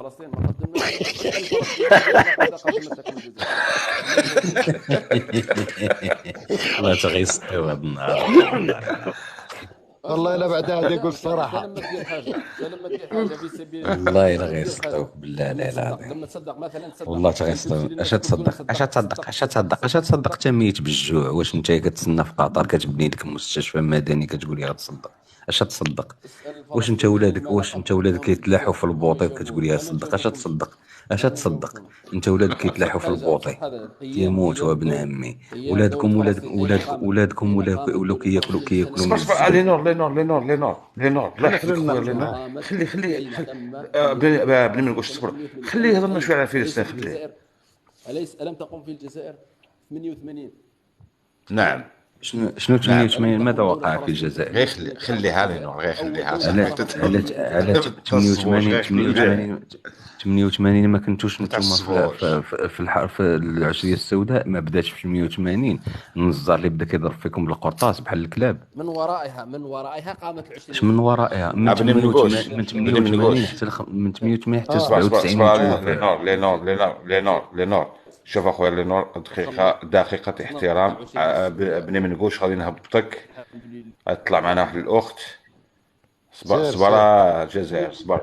فلسطين ما قدمناش الفلسطينيين إذا قدمت لكم الجزائر. والله تغيصطيو هاد النهار والله لا بعد هذا يقول الصراحه. لما تدير حاجه في سبيل والله الا غيصطيوك بالله العظيم. لما تصدق مثلا تصدق والله تغيصطيو. اش تصدق انت ميت بالجوع؟ واش انت كتسنى في قطر كتبني لك مستشفى مدني كتقول لي غتصدق؟ اش تصدق؟ واش انت ولادك كيتلاحوا في البوطي كتقول لي صدق؟ اش تصدق؟ انت ولادك كيتلاحوا في البوطي يموتوا ابن عمي. ولادكم ولاو كياكلوا اسمع لينور لا خلي بني من قوش صبر خليه يهضرنا شويه على فلسطين. خليه. ألم تقم في الجزائر 88؟ نعم. شنو 88 ماذا وقع في الجزائر؟ غير خليها لينور غير خليها. على 88 ما كنتوش نتوما في الحرب في العشريه السوداء؟ ما بداتش في 88 النزار اللي بدا كيضرب فيكم بالقرطاس بحال الكلاب؟ من ورائها قامت العشريه. اش من ورائها؟ من 88 حتى 97. لينور شوف اخويا لينور دقيقه احترام. بني من قوش غادي نهبطك تطلع معنا واحد الاخت. صبر الجزائر صبر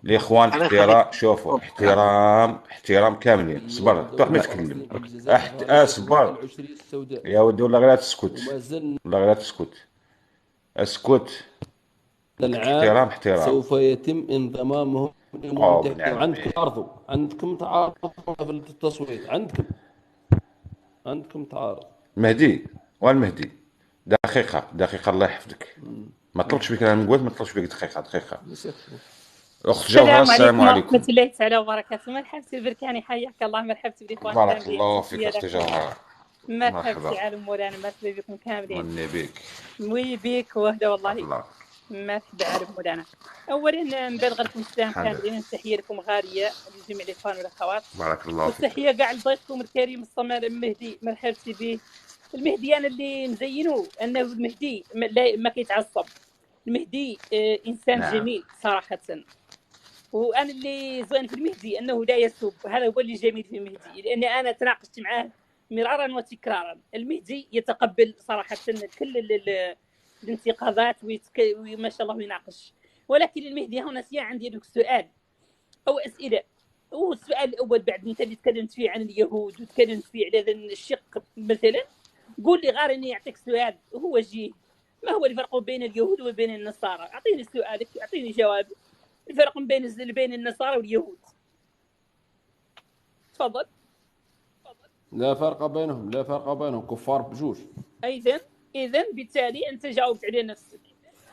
الاخوان احترام. شوفوا احترام كاملين. صبر طيح ما يتكلم. اصبر يا ودي والله غير تسكت. اسكت. احترام سوف يتم انضمامهم. عندكم تعارض في التصويت. عندكم تعارض. مهدي والمهدي دقيقة الله يحفظك. ما طلبتش بك انا نقول ما طلبتش بك دقيقة. اخت جوهر السلام عليكم ورحمة الله تعالى وبركاته. مرحبا سي البركاني حياك الله. مرحبا بالاخوان. بارك الله فيك اخت جوهر. مرحبا سي عالم مولانا. مرحبا بكم كاملين. مني بك وي بيك وهذا والله. مرحبا عالم مولانا. اولا نبالغ لكم السلام كاملين. تحيه لكم غاليه لجميع الاخوان والاخوات. بارك الله فيك. وتحيه كاع لضيفكم الكريم الصمال المهدي. مرحبا به المهدي. انا اللي نزينه انه المهدي ما كيتعصب. المهدي انسان جميل صراحه. وانا اللي زوين في المهدي انه لا يسب. هذا هو اللي جميل في المهدي لاني انا تناقشت معاه مرارا وتكرارا. المهدي يتقبل صراحه كل الانتقادات وما شاء الله يناقش. ولكن المهدي هنا عندي لك سؤال او اسئله. والسؤال الاول بعد انت اللي تكلمت فيه عن اليهود وتكلمت فيه على هذا الشق مثلا. قول لي غير اني اعطيك سؤال هو وجيه. ما هو الفرق بين اليهود وبين النصارى؟ اعطيني سؤالك اعطيني جواب. الفرق بين النصارى واليهود. تفضل. لا فرق بينهم كفار بجوج. اذا بالتالي انت جاوبت على نفسك.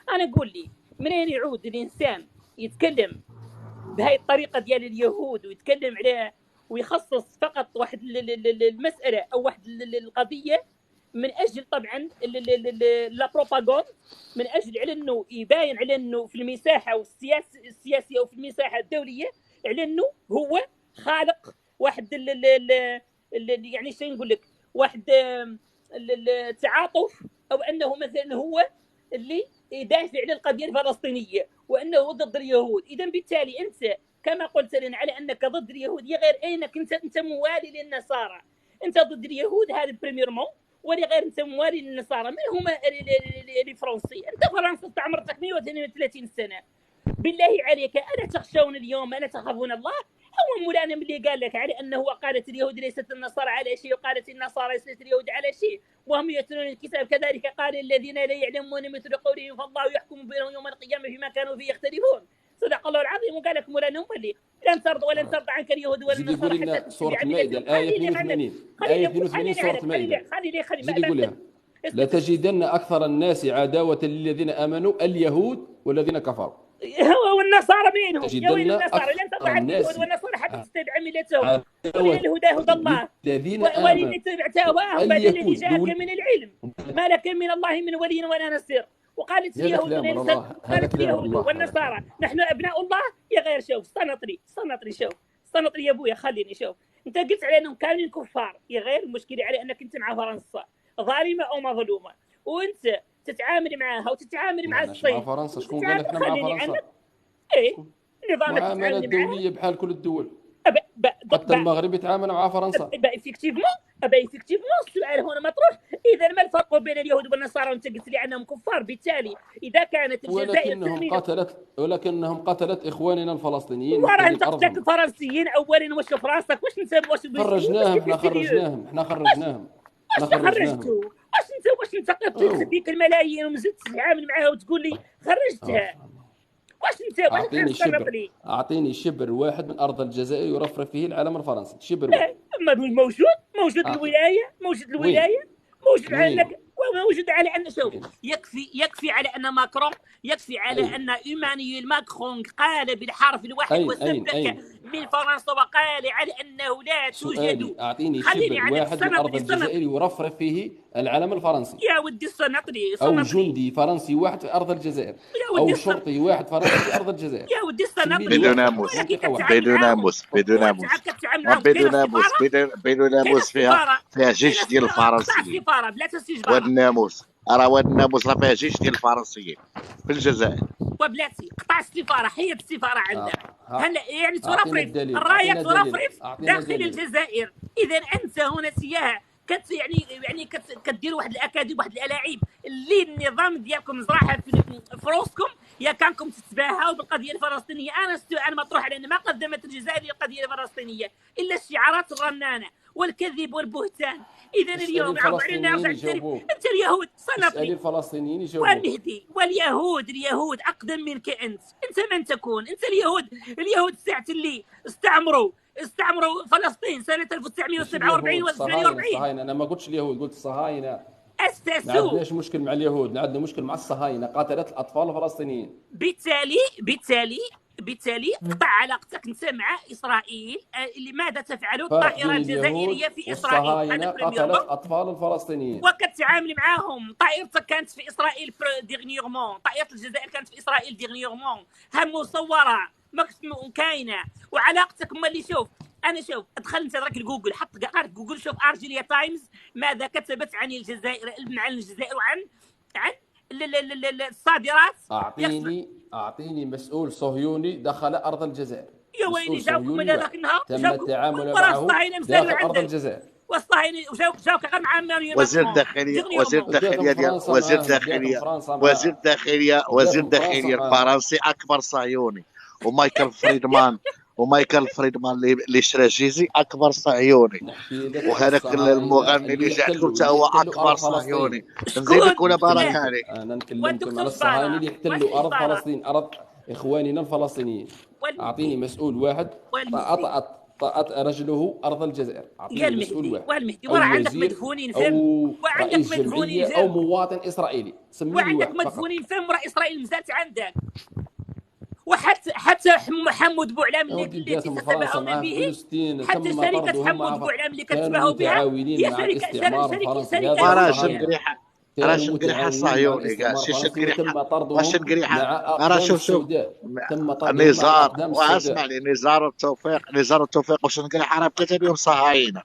انا قول لي منين يعود الانسان يتكلم بهاي الطريقه ديال اليهود ويتكلم على ويخصص فقط واحد المساله او واحد القضيه من اجل طبعا لا بروباغوند، من اجل على انه يباين على انه في المساحه والسياسيه وفي المساحه الدوليه على انه هو خالق واحد يعني شنو نقول لك واحد التعاطف او انه مثلا هو اللي يدافع على القضيه الفلسطينيه وانه ضد اليهود. اذا بالتالي انت كما قلت لنا على انك ضد اليهود غير انك انت موالي للنصارى. انت ضد اليهود هذا بريميرمون، ولا غير انت موالي للنصارى. من هما الفرنسي؟ انت فرنسا عمرك 132 سنه. بالله عليك الا تخشون اليوم الا تخافون الله؟ هو مولانا من اللي قال لك على انه قالت اليهود ليست النصارى على شيء وقالت النصارى ليست اليهود على شيء وهم يتلون الكتاب. كذلك قال الذين لا يعلمون مثل قولهم فالله يحكم بينهم يوم القيامه فيما كانوا فيه يختلفون. صدق الله العظيم. وقال لك مولانا هم اللي لن ترضى عنك اليهود ولا النصارى حتى سورة المائدة الآية 82 سورة المائدة. خلي لا تجدن أكثر الناس عداوة للذين آمنوا اليهود والذين كفروا. هو والنصارى بينهم. يا ويل النصارى لن ترضى عنك اليهود والنصارى حتى تتبع ملتهم. الهدى هدى الله والذين اتبعت هواهم بعد الذي جاءك من العلم ما لك من الله من ولي ولا نصير. وقالت اليهود والنصارى نحن ابناء الله. يا غير شوف سنطري شوف سنطري يا ابويا خليني شوف. انت قلت على انهم كاملين كفار. يا غير المشكله على انك انت مع فرنسا ظالمه او مظلومه وانت تتعامل معها وتتعامل مع الصين. مع فرنسا شكون قال لك مع فرنسا؟ ايه نظامك معاملات تتعامل معاه دوليه بحال كل الدول، دوك حتى المغرب يتعامل مع فرنسا. افكتيفمون السؤال هنا مطروح. اذا ما الفرق بين اليهود والنصارى؟ وانت قلت لي عنهم كفار، بالتالي اذا كانت الجزائر ولكنهم قتلت اخواننا الفلسطينيين وراه محتلين انت قتلت ارضهم. الفرنسيين اولا، واش في راسك؟ واش انت خرجناهم، احنا خرجناهم. واش انت قتلت ديك الملايين ومزيد تتعامل معاها وتقول لي خرجتها؟ واش انت اعطيني شبر واحد من ارض الجزائر يرفرف فيه العلم الفرنسي، شبر واحد. موجود الولايه، موجود عندك، موجود على ان شوف يكفي على ان ماكرون، يكفي على ان ايمانويل ماكرون قال بالحرف الواحد وسبك من فرنسا وقال على انه لا توجد. اعطيني شبر واحد من ارض الجزائر يرفرف فيه العلم الفرنسي، يا ودي صنطني او جندي فرنسي واحد في ارض الجزائر، او شرطي واحد فرنسي في ارض الجزائر. يا ودي صنطني بدون ناموس فيها جيش ديال الفرنسيين. واد الناموس راه فيها جيش ديال الفرنسيين في الجزائر. وبلاتي قطع السفاره، حيد السفاره عندنا. هلا يعني ترفرف الرايه، ترفرف داخل الجزائر. اذا انت هنا سياحه كديروا واحد الاكاذيب، واحد الالاعيب اللي النظام ديالكم زراعها في روسكم، يا كانكم تتباهوا بالقضيه الفلسطينيه. انا السؤال مطروح على ان ما قدمت الجزائر للقضيه الفلسطينيه الا الشعارات الرنانه والكذب والبهتان. اذا اليوم يعرضوا علينا انت اليهود صنفني الفلسطينيين يجاوبوا. والمهدي اليهود اقدم منك انت من تكون انت اليهود ساعه اللي استعمروا فلسطين سنه 1947 و 48. انا ما قلتش اليهود، قلت الصهاينه. اسسوا. ما عندناش مشكل مع اليهود، عندنا مشكل مع الصهاينه، قاتلت الاطفال الفلسطينيين. بالتالي قطع علاقتك انت مع اسرائيل. لماذا تفعل الطائره الجزائريه في اسرائيل؟ هذا قتلت اطفال الفلسطينيين وكتعامل معاهم. طائرتك كانت في اسرائيل ديغنيغمون، طائره الجزائر كانت في اسرائيل ديغنيغمون، مصوره كاينه. وعلاقتك اللي شوف ادخل انت راك الجوجل، حط جوجل، شوف ارجيليا تايمز ماذا كتبت عن الجزائر وعن الصادرات. اعطيني مسؤول صهيوني دخل ارض الجزائر. يا ويلي جاوكم الى ذاك النهار، تم التعامل معه داخل ارض الجزائر. والصهاينه جاوك غير مع وزير الداخليه الفرنسي اكبر صهيوني. ومايكل فريدمان اللي شرى جيزي اكبر صهيوني. وهذاك المغني اللي جا عندكم حتى هو اكبر صهيوني. نزيدك ولا بارك عليك. انا نكلمكم على الصهاينه اللي يحتلوا ارض فلسطين، ارض اخواننا الفلسطينيين. اعطيني مسؤول واحد طأت رجله ارض الجزائر. اعطيني مسؤول واحد. والمهدي وراه عندك مدفونين فهم، وعندك مدفونين او مواطن اسرائيلي، سميه وعندك مدفونين فهم. راه اسرائيل مزالت عندك. حتى محمود بوعلام اللي تتباهون به، حتى شركه محمود بوعلام اللي كتباهوا بها هي راه شنقريحه صهيوني كاع شي شنقريحه. راه شوف النزار واسمع لي نزار والتوفيق وشنقريحه راه بقيت بهم صهاينه.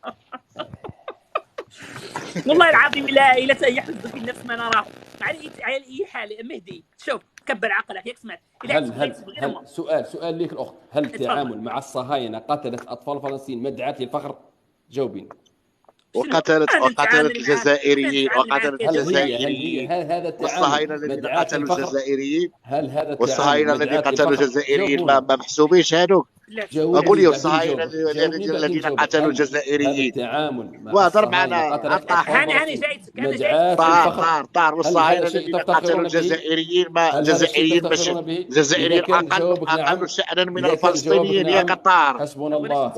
والله العظيم لا اله الا يحدث في النفس ما نراه. على اي حال مهدي شوف كبر عقلك ياك سمعت. هل سؤال ليك الاخت، هل التعامل مع الصهاينه قتلت اطفال فلسطين مدعاة للفخر؟ جاوبيني. وقتلت الجزائريين هل هذا والصهاينه الذين قتلوا الجزائريين؟ هل هذا والصهاينه الذين قتلوا الجزائريين ما محسوبينش هذوك؟ اقول لي الصهاينه الذين قتلوا الجزائريين. وهضر معنا انا جايتك طار والصهاينه الذين قتلوا الجزائريين ما الجزائريين اقل شأنا من الفلسطينيين يا قطار. حسبنا الله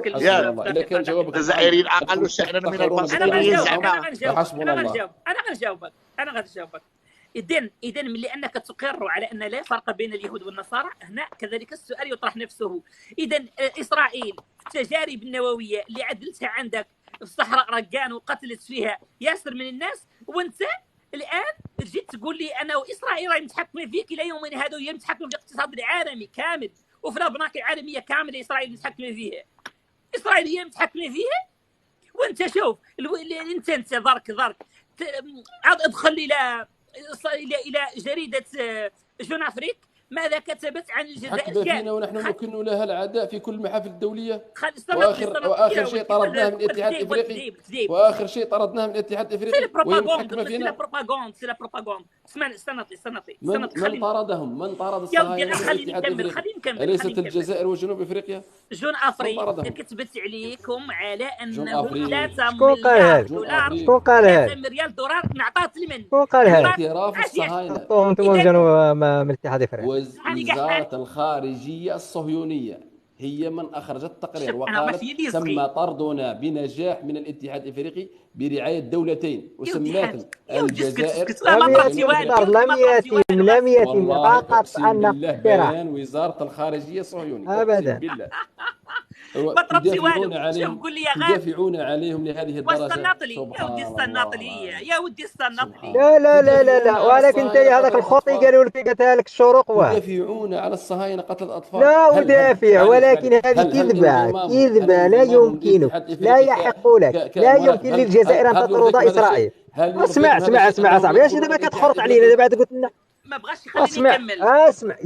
اذا كان جوابك الجزائريين اقل شأنا من الفلسطينيين. انا غنجاوبك. إذن ملي أنك تقر على أن لا فرق بين اليهود والنصارى، هنا كذلك السؤال يطرح نفسه. إذن إسرائيل في التجارب النووية اللي عدلتها عندك في الصحراء رقان وقتلت فيها ياسر من الناس، وأنت الآن جيت تقول لي أنا وإسرائيل راهي متحكمة فيك إلى يومنا هذا، وهي متحكمة في الاقتصاد العالمي كامل وفي الأبناك العالمية كاملة. إسرائيل متحكمة فيها، إسرائيل هي متحكمة فيها. وأنت شوف أنت ضرك ادخل إلى جريدة جون أفريك ماذا كتبت عن الجزائر حكم فينا ونحن نكن لها العداء في كل المحافل الدوليه. واخر شيء طردناه من الاتحاد الافريقي، واخر شيء طردناه من الاتحاد الافريقي. سي لا بروباغوند. استنطي من طردهم؟ من طرد الصهاينه من الاتحاد الافريقي؟ اليست الجزائر وجنوب افريقيا؟ جون افريقيا كتبت عليكم على انه 3 شكون قال هذا؟ شكون قال هذا؟ 3 مليار دولار نعطات لمن؟ شكون قال هذا؟ اعتراف الصهاينه انتم جنوا من الاتحاد الافريقي. وزارة الخارجية الصهيونية هي من أخرجت التقرير وقالت تم طردنا بنجاح من الاتحاد الافريقي برعاية دولتين وسماتهم الجزائر. لم يتم فقط أن بيان وزارة الخارجية الصهيونية أبدا. تدافعون عليهم لهذه الدرجة. يا ودي الصناطلي. لا ولكن انت هذاك الخطي قالوا لك قالتها لك الشروق تدافعون على الصهاينة قتل الأطفال. لا أدافع، ولكن هذه كذبة لا يمكنك، لا يحق لك، لا يمكن للجزائر أن تطرد إسرائيل. اسمع صاحبي، اش دابا كتخرط علينا دابا تقول لنا ما بغاش يخليني نكمل. اسمع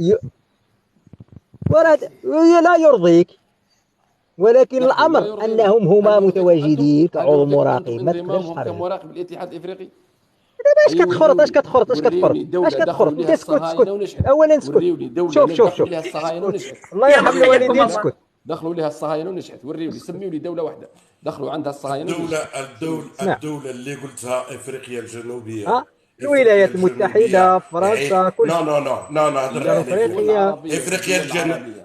لا يرضيك، ولكن الامر انهم هما متواجدين كعضو مراقب. ما تقدرش تخرج مراقب الاتحاد الافريقي. اش كتخرط اسكت اولا اسكت. شوف الله يرحم الوالدين اسكت. دخلوا لها الصهاينه ونجحت. وريوا لي سميوا لي دوله واحده دخلوا عندها الصهاينه. الدوله اللي قلتها افريقيا الجنوبيه، الولايات المتحده، فرنسا، كل نو افريقيا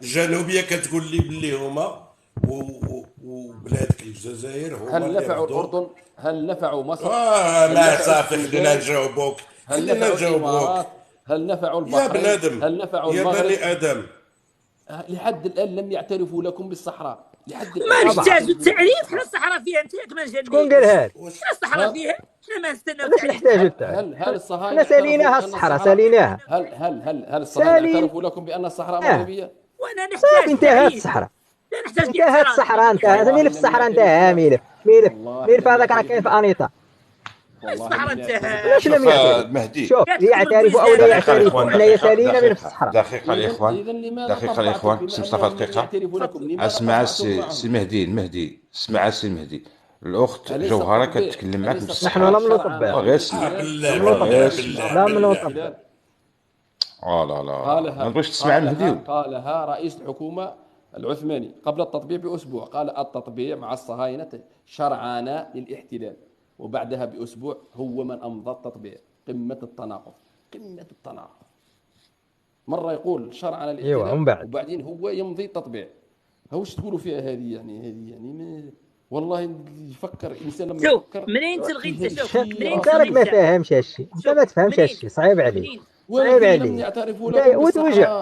الجنوبيه كتقول لي باللي هما وبلادك الجزائر هما هل نفعوا الاردن؟ هل نفعوا مصر؟ لا صافي خلينا نجاوبوك. هل نفعوا البحرين؟ يا بنادم، هل نفعوا المغرب؟ يا بني ادم، لحد الان لم يعترفوا لكم بالصحراء. ما نحتاجوا التعريف، حنا الصحراء فيها انت كما جا. شكون قال هذا؟ حنا الصحراء فيها، حنا ما نستناو. علاش نحتاجوا التعريف؟ هل الصهاينه حنا ساليناها الصحراء، ساليناها. هل الصهاينه اعترفوا لكم بان الصحراء مغربيه؟ وانا نحتاج انتهت الصحراء. انتهت الصحراء، انتهت ملف الصحراء، انتهى ملف هذاك راه كاين في انيطا. الصحراء انتهى. علاش لم مهدي شوف يعترفوا او لا يعترفوا، حنايا سالينا ملف الصحراء. دقيقة الإخوان سي مصطفى، دقيقة. اسمع سي مهدي، اسمع سي مهدي. الأخت جوهرة كتكلم معك نحن لم نطبق. غير اسمع. لم نطبق. لا ما نبغيش تسمع مهدي. قالها رئيس الحكومة العثماني قبل التطبيع بأسبوع. قال التطبيع مع الصهاينة شرعان للاحتلال، وبعدها بأسبوع هو من أمضى التطبيع. قمة التناقض. مرة يقول شرعنا الاحتلال وبعدين هو يمضي التطبيع. هوش تقولوا فيها هذه يعني والله يفكر الانسان لما يفكر. منين تلغي انت؟ شوف انت راك ما فاهمش هالشيء، انت ما تفهمش هالشيء، صعيب عليك. وتوجع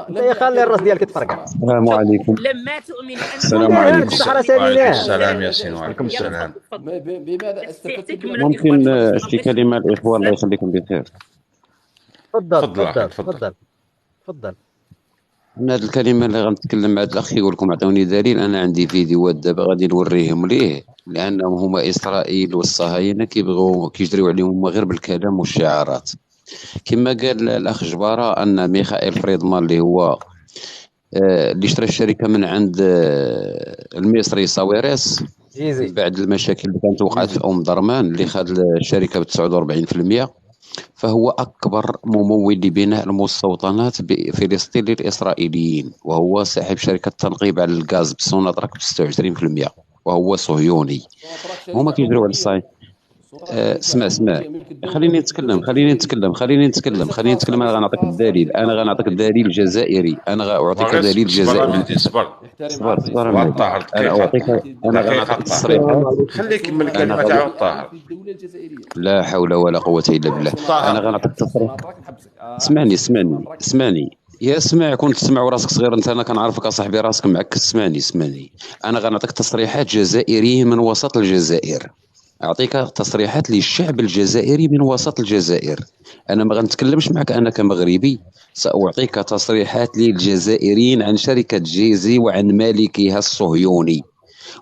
انت خلي الراس ديالك تفرقع. السلام عليكم. لما تؤمن السلام عليكم. وعليكم السلام ياسين. وعليكم السلام. بماذا استفدت؟ ممكن شي كلمه الاخوان الله يخليكم بخير. تفضل. انا هذه الكلمه اللي غنتكلم مع الاخ يقول لكم عطوني دليل. انا عندي فيديوهات دابا غادي نوريهم ليه، لانهم هما اسرائيل والصهاينه كيبغوا كيجريو عليهم هما غير بالكلام والشعارات. كما قال الاخ جباره ان ميخائيل فريدمان اللي هو اللي اشترى الشركه من عند المصري ساويرس بعد المشاكل اللي كانت وقعت في درمان اللي خد الشركه ب 49%، فهو اكبر ممول لبناء المستوطنات بفلسطين للاسرائيليين، وهو صاحب شركه تنقيب على الغاز بسوناتراك ب 26%، وهو صهيوني. هما كيجريو على الصهاينه. اسمع خليني نتكلم. انا غنعطيك الدليل، جزائري. انا غنعطيك دليل جزائري. صبر انا غنعطيك التصريح. خليك من الكلمه تاع الطاهر. لا حول ولا قوه الا بالله. انا غنعطيك التصريح. اسمعني يا سمع، كنت تسمع وراسك صغير انت. انا كنعرفك اصاحبي راسك معك. اسمعني انا غنعطيك تصريحات جزائريين من وسط الجزائر. أعطيك تصريحات للشعب الجزائري من وسط الجزائر. أنا ما غنتكلمش معك أنا كمغربي، سأعطيك تصريحات للجزائريين عن شركة جيزي وعن مالكها الصهيوني،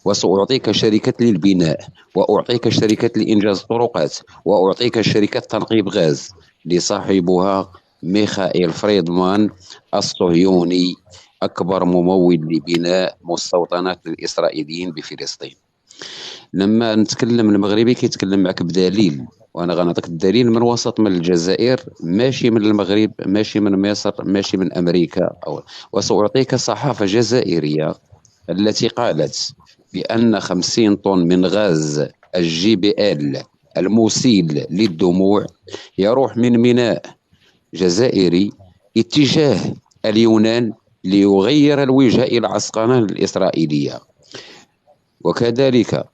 وسأعطيك شركة للبناء، وأعطيك شركة لإنجاز الطرقات، وأعطيك شركة تنقيب غاز لصاحبها ميخائيل فريدمان الصهيوني أكبر ممول لبناء مستوطنات للإسرائيليين بفلسطين. لما نتكلم المغربي كيتكلم معك بدليل، وانا غنعطيك الدليل من وسط من الجزائر، ماشي من المغرب، ماشي من مصر، ماشي من امريكا، وساعطيك صحافه جزائريه التي قالت بان 50 طن من غاز الGBL المسيل للدموع يروح من ميناء جزائري اتجاه اليونان ليغير الوجهه الى عسقلان الاسرائيليه. وكذلك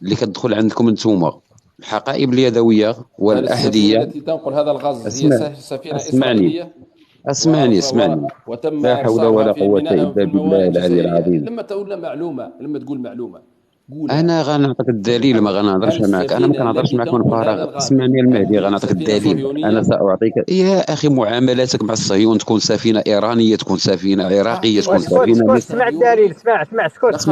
اللي كتدخل عندكم انتوما الحقائب اليدويه والاحذيه التي تنقل هذا الغاز هي سفينه اسمعني اسرائيليه وتم لا حول ولا قوه الا بالله العلي العظيم. لما تقول معلومه قولها. انا غنعطيك الدليل، ما غنهضرش معك، انا ما كنهضرش معك من فراغ. اسمعني المهدي، غنعطيك الدليل. انا ساعطيك يا اخي معاملاتك مع الصهيون، تكون سفينه ايرانيه، تكون سفينه عراقيه، تكون سفينه اسمع الدليل، اسمع اسكت.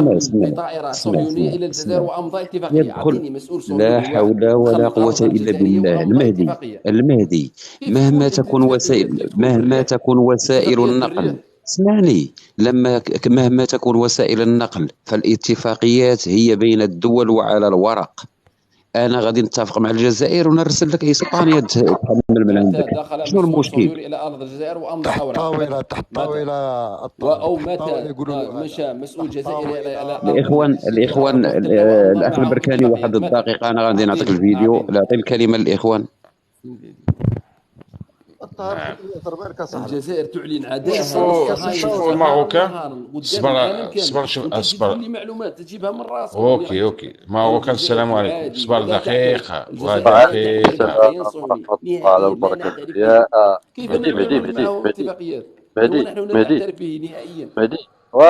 طائره صهيونيه الى الجزائر وامضى اتفاقيه. اعطيني مسؤول صهيوني. لا حول ولا قوه الا بالله. المهدي مهما تكون وسائل النقل، اسمعني، مهما تكون وسائل النقل فالاتفاقيات هي بين الدول وعلى الورق. انا غادي نتفق مع الجزائر ونرسل لك اسبانيا تحمل من عندك. شنو المشكل؟ الى ارض الجزائر وامضى اوراق تحت الطاوله او متى مشى مسؤول جزائري على الاخوان الاخ البركاني، واحد الدقيقه انا غادي نعطيك الفيديو. نعطي الكلمه للاخوان. الجزائر تعلن عداءها. شوفوا الماروكان. اصبر لي معلومات تجيبها من راسك. اوكي ماروكان. السلام عليكم. اصبر دقيقه. على البركه يا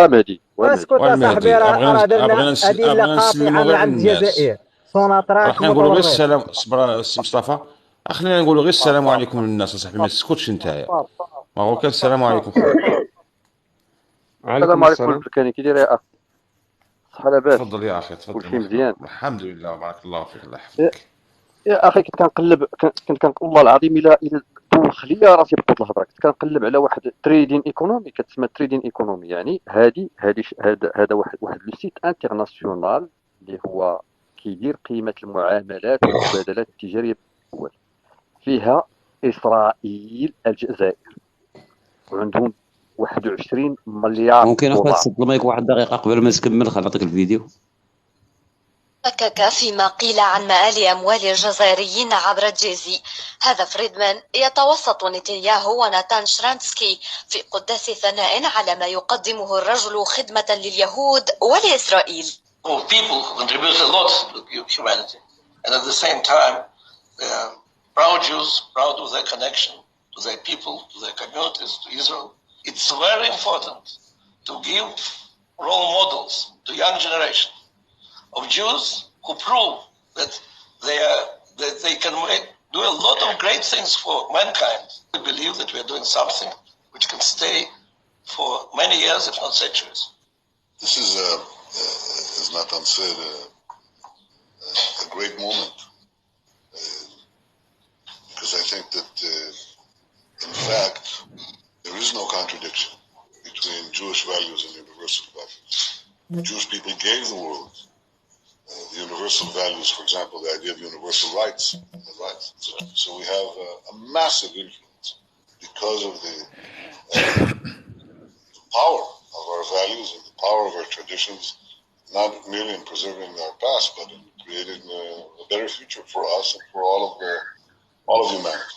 مهدي اسكت يا صاحبي، راه درنا ادله قاطعه من عند الجزائر. سوناطراك نقولوا غير السلام. اصبر مصطفى، خلينا نقولوا غير السلام عليكم للناس اصاحبي، ما تسكتش نتايا. ماروكان السلام عليكم. السلام عليكم البركاني، كي داير يا اخ؟ صحه لاباس؟ تفضل يا اخي تفضل. كلشي مزيان الحمد لله بارك الله فيك. الله يحفظك يا اخي. كنت كنقلب والله العظيم الا دوخ ليا راسي بطوط الهضره. كنت كنقلب على واحد تريدين ايكونومي، كتسمى تريدين ايكونومي، يعني هذا واحد لو سيت انترناسيونال اللي هو كيدير قيمه المعاملات والمبادلات التجاريه بالدول. فيها اسرائيل الجزائر، وعندهم 21 مليار. ممكن اخذ المايك واحد دقيقه قبل ما تكمل؟ خليني نعطيك الفيديو. شكك فيما قيل عن مآل أموال الجزائريين عبر الجيزي. هذا فريدمان يتوسط نتنياهو وناتان شرانسكي في قداس ثناء على ما يقدمه الرجل خدمة لليهود ولإسرائيل. People contribute a lot to humanity, and at the same time, proud Jews, proud of their connection to their people, to their communities, to Israel. It's very important to give role models to young generation of Jews who prove that they can do a lot of great things for mankind. We believe that we are doing something which can stay for many years, if not centuries. This is, as Nathan said, a great moment, because I think that, in fact, there is no contradiction between Jewish values and universal values. Jewish people gave the world the universal values, for example, the idea of universal rights. So we have a massive influence because of the power of our values and the power of our traditions, not merely in preserving our past, but in creating a better future for us and for all of humanity.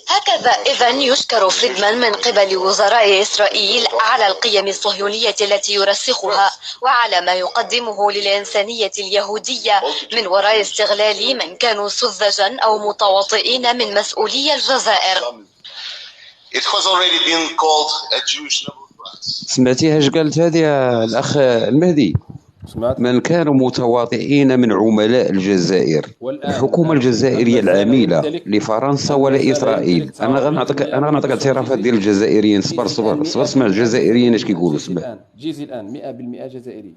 هكذا إذن يشكر فريدمان من قبل وزراء إسرائيل على القيم الصهيونية التي يرسخها وعلى ما يقدمه للإنسانية اليهودية من وراء استغلال من كانوا سذجا أو متواطئين من مسؤولي الجزائر. سمعتيها اش قالت هذه يا الاخ المهدي؟ من كانوا متواطئين من عملاء الجزائر، الحكومه الجزائريه العميله لفرنسا ولا اسرائيل. انا غنعطيك اعترافات ديال الجزائريين. صبر اسمع الجزائريين اش كيقولوا. اسمع جيزي الان 100% جزائري.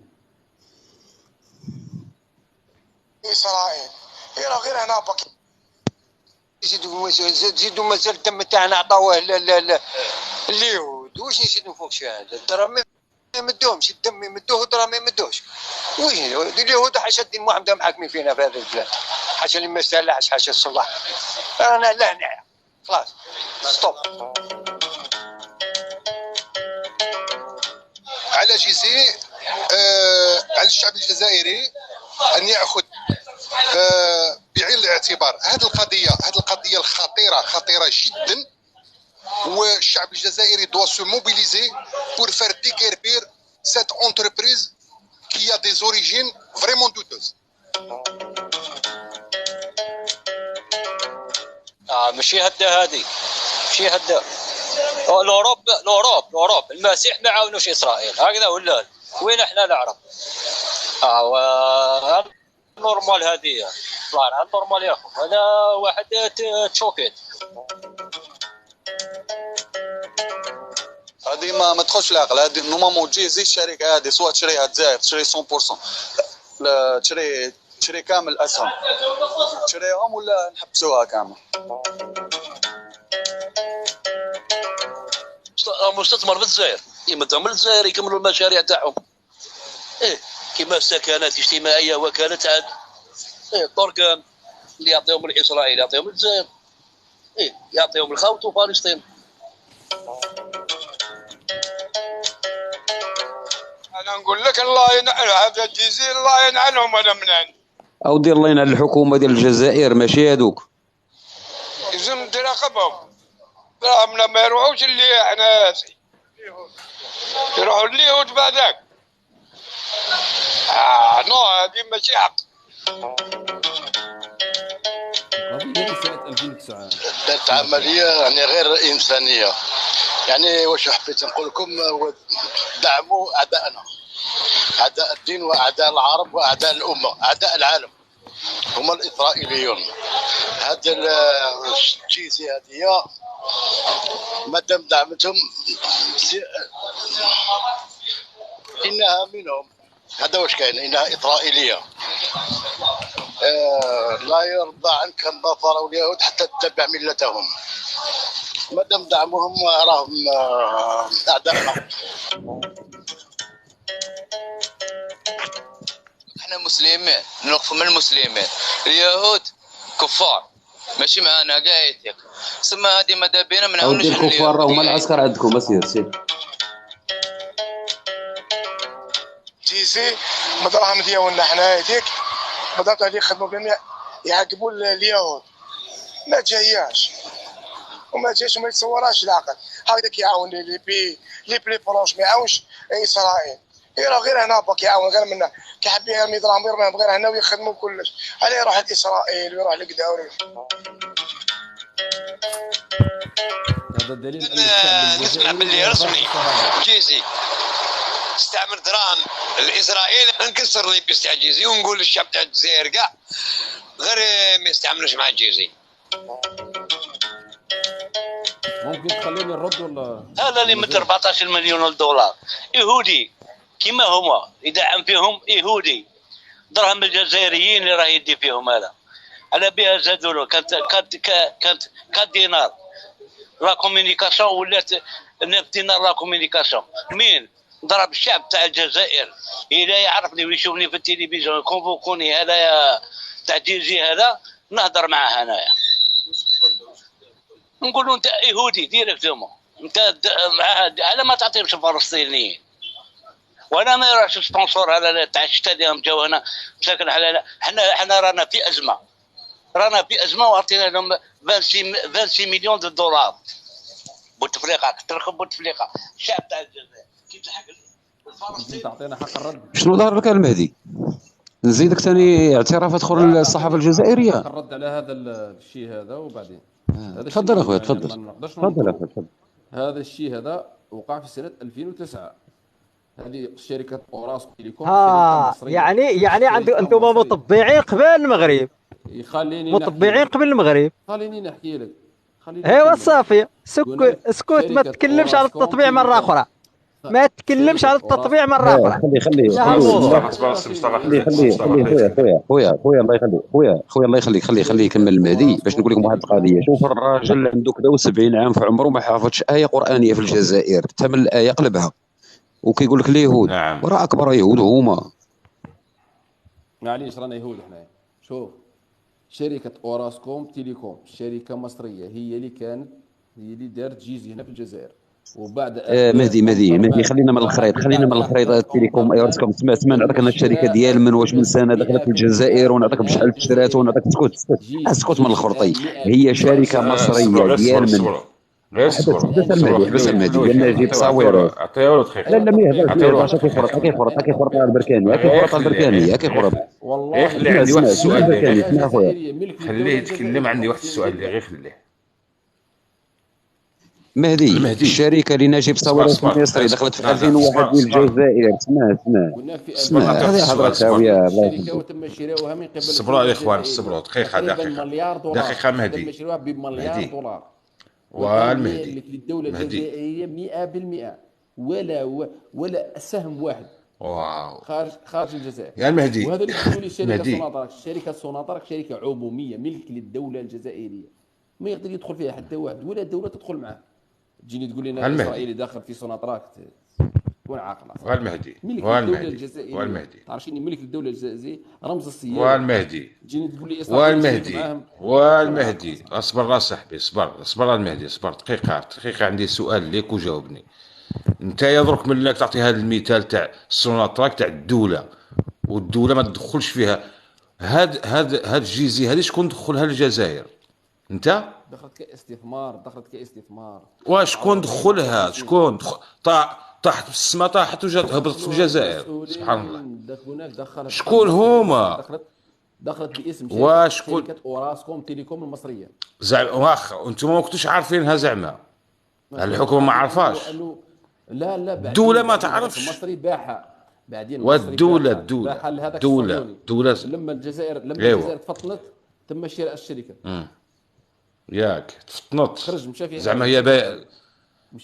اسرائيل غير هنا زيدوا مازال الدم تاعنا عطاوه اليهود، واش نزيدوا فوق شي هذا؟ الدرهم ما يمدوهمش، الدم يمدوه الدرهم ما يمدوهش. اليهود حاشا الدين محمد محاكمين فينا في هذا البلاد، حاشا اللي ما يستاهلش، حاشا الصلاح. انا لا هنا خلاص ستوب. على جيزي على الشعب الجزائري ان ياخذ بعين الاعتبار هذه القضيه خطيره جدا، والشعب الجزائري doit se mobiliser pour faire déguerpir cette entreprise qui a des origines vraiment douteuses. ماشي هدا هذه، ماشي هدا. الأوروب المسيح ما عاونوش إسرائيل، هكذا ولا وين احنا نعرف؟ نورمال هذه، طلعنا نورمال يا اخو. هذا واحد تشوكيت. هذه ما تدخلش العقل. هذه نورمالمون جيزي الشركه هذه سواء تشريها الجزائر تشري 100%، لا تشري كامل الاسهم، تشريهم ولا نحبسوها كامل. مستثمر في الجزائر يمدهم للجزائر يكملوا المشاريع تاعهم. كما السكنات الاجتماعيه وكالات عاد الطرقان اللي يعطيهم لاسرائيل يعطيهم للجزائر، يعطيهم الخوت وفلسطين. انا نقول لك الله ينعل هذا الجزير، الله ينعلهم انا منان. اودي الله ينعل الحكومه ديال الجزائر ماشي هذوك. لازم تراقبهم، راهم ما يروحوش اللي احنا يروحوا اليهود بعدك. نو هذه ماشي حق. قضية سنة 2009 كانت عملية يعني غير إنسانية. يعني واش حبيت نقول لكم، دعموا أعداءنا، أعداء الدين وأعداء العرب وأعداء الأمة، أعداء العالم هما الإسرائيليون. هذا الجيزي هذه مادام دعمتهم إنها منهم. هذا واش كاين، انها اسرائيليه. لا يرضى عنك النصارى واليهود حتى تتبع ملتهم. مادام دعموهم راهم اعدائنا. احنا مسلمين نوقفوا من المسلمين، اليهود كفار ماشي معانا كاع يتيك. سما هذه ماذا بينا ما نعاونوش اليهود. الكفار راهم العسكر عندكم سير. جيسي مدراهم ديالنا حنا هذيك مدرات هذيك خدموا بهم يعاقبوا اليهود. ما جاياش وما جاش وما يتصوراش العقل. هكذا كيعاون لي بلي بروش، ما يعاونش اسرائيل. غير هنا باك يعاون غير منا كيحب يرمي دراهم يرميهم غير هنا ويخدموا كلش. عليه يروح لاسرائيل ويروح لكذا. هذا دليل نسمع باللي رسمي جيزي استعمل دراهم الاسرائيل نكسر لي بيس تاع جيزي ونقول للشعب تاع الجزائر كاع غير ما يستعملوش مع جيزي. ممكن تخليني نرد ولا؟ هذا اللي مثل 14 مليون دولار يهودي كما هما يدعم فيهم يهودي. دراهم الجزائريين اللي راه يدي فيهم هذا على بها زادوا له. كانت دينار لا كومينيكاسيون ولات 9 دينار لا كومينيكاسيون. مين ضرب الشعب تاع الجزائر إلا يعرفني ويشوفني في التلفزيون يكونفوكوني هذا تاع جيزي هذا نهضر معاه انايا نقول له انت يهودي ديريكتومون انت على ما تعطيهمش الفلسطينيين. وانا ما راش سبونسور هذا تاع الشتا ديالهم جاو هنا ساكن حلال. حنا رانا في ازمه وعطينا لهم 26 مليون دولار. بوتفليقه تركب بوتفليقه الشعب تاع الجزائر كيف تحق الفلسطيني تعطينا حق الرد. شنو ظهر لك المهدي؟ نزيدك ثاني اعتراف ادخل الصحافه الجزائريه. الرد على هذا الشيء هذا وبعدين تفضل اخويا تفضل. هذا الشيء هذا وقع في سنه 2009. هذه شركه اوراسكو تيليكوم يعني انتم مطبعين قبل المغرب. خليني مطبعين قبل المغرب. خليني نحكي لك. ايوا صافي اسكت ما تتكلمش على التطبيع مره اخرى. ما تتكلمش على التطبيع مره اخرى. خلي خويا الله يخليك، خويا الله يخليك، خلي يكمل المهدي باش نقول لكم واحد القضيه. شوف الراجل عنده كذا و70 عام في عمره ما حافظش ايه قرانيه في الجزائر، تم الايه قلبها وكيقول لك اليهود. نعم. وراه اكبر يهود هما. معليش رانا يهود حنايا. شوف شركه اوراسكوم تيليكوم شركه مصريه هي اللي دارت جيزي هنا في الجزائر. وبعد مهدي خلينا من الخريط، التليكوم اوراسكوم. سمع نعطيك انا الشركه ديال من سنه دخلت في الجزائر ونعطيك بشحال تشرات ونعطيك. اسكت من الخرطي. هي شركه مصريه ديال من غير حبس المهدي ديال نجيب صاويرات. لا ما يهضرش كيخرط على البركاني كيخرط. والله خليه عندي واحد السؤال خليه يتكلم. عندي واحد السؤال غير خليه. مهدي الشركه اللي نجيب صاويرات المصري دخلت في 2001 للجزائر. اسمع هذه حضرتك ساويه. الشركه وتم شراؤها من قبل صبروا يا اخوان صبروا دقيقه مهدي شراوها بمليار دولار. والمهدي للدوله الجزائريه 100% ولا سهم واحد واو خارج الجزائر. يا المهدي وهذا اللي تقول لي شركه سوناطراك شركه عموميه ملك للدوله الجزائريه، ما يقدر يدخل فيها حتى واحد ولا دوله تدخل معاه. تجيني تقول لنا الاسرائيلي داخل في سوناطراك تكون عاقل. والمهدي تعرف شنو ملك الدوله الجزائريه رمز السياده. والمهدي تجيني تقول لي اسرائيلي والمهدي اصبر صاحبي اصبر المهدي اصبر دقيقه عندي سؤال ليك وجاوبني. انت درك من انك تعطي هذا المثال تاع السوناطراك تاع الدوله والدوله ما تدخلش فيها. هاد جيزي هذه شكون دخلها للجزائر؟ انت دخلت كاستثمار وشكون دخلها؟ شكون طاحت في السماء طاحت وجات هبطت في الجزائر؟ سبحان الله. شكون هما؟ دخلت باسم شركه اوراسكوم تيليكوم المصريه. زعما واخا انتم ما كنتوش عارفينها زعما الحكومه ما عرفاش؟ لا الدوله ما تعرفش. المصري باعها بعدين. والدوله لما الجزائر تفطنت تم شراء الشركه. ياك تفطنت خرج مشى فيها زعما هي بايع.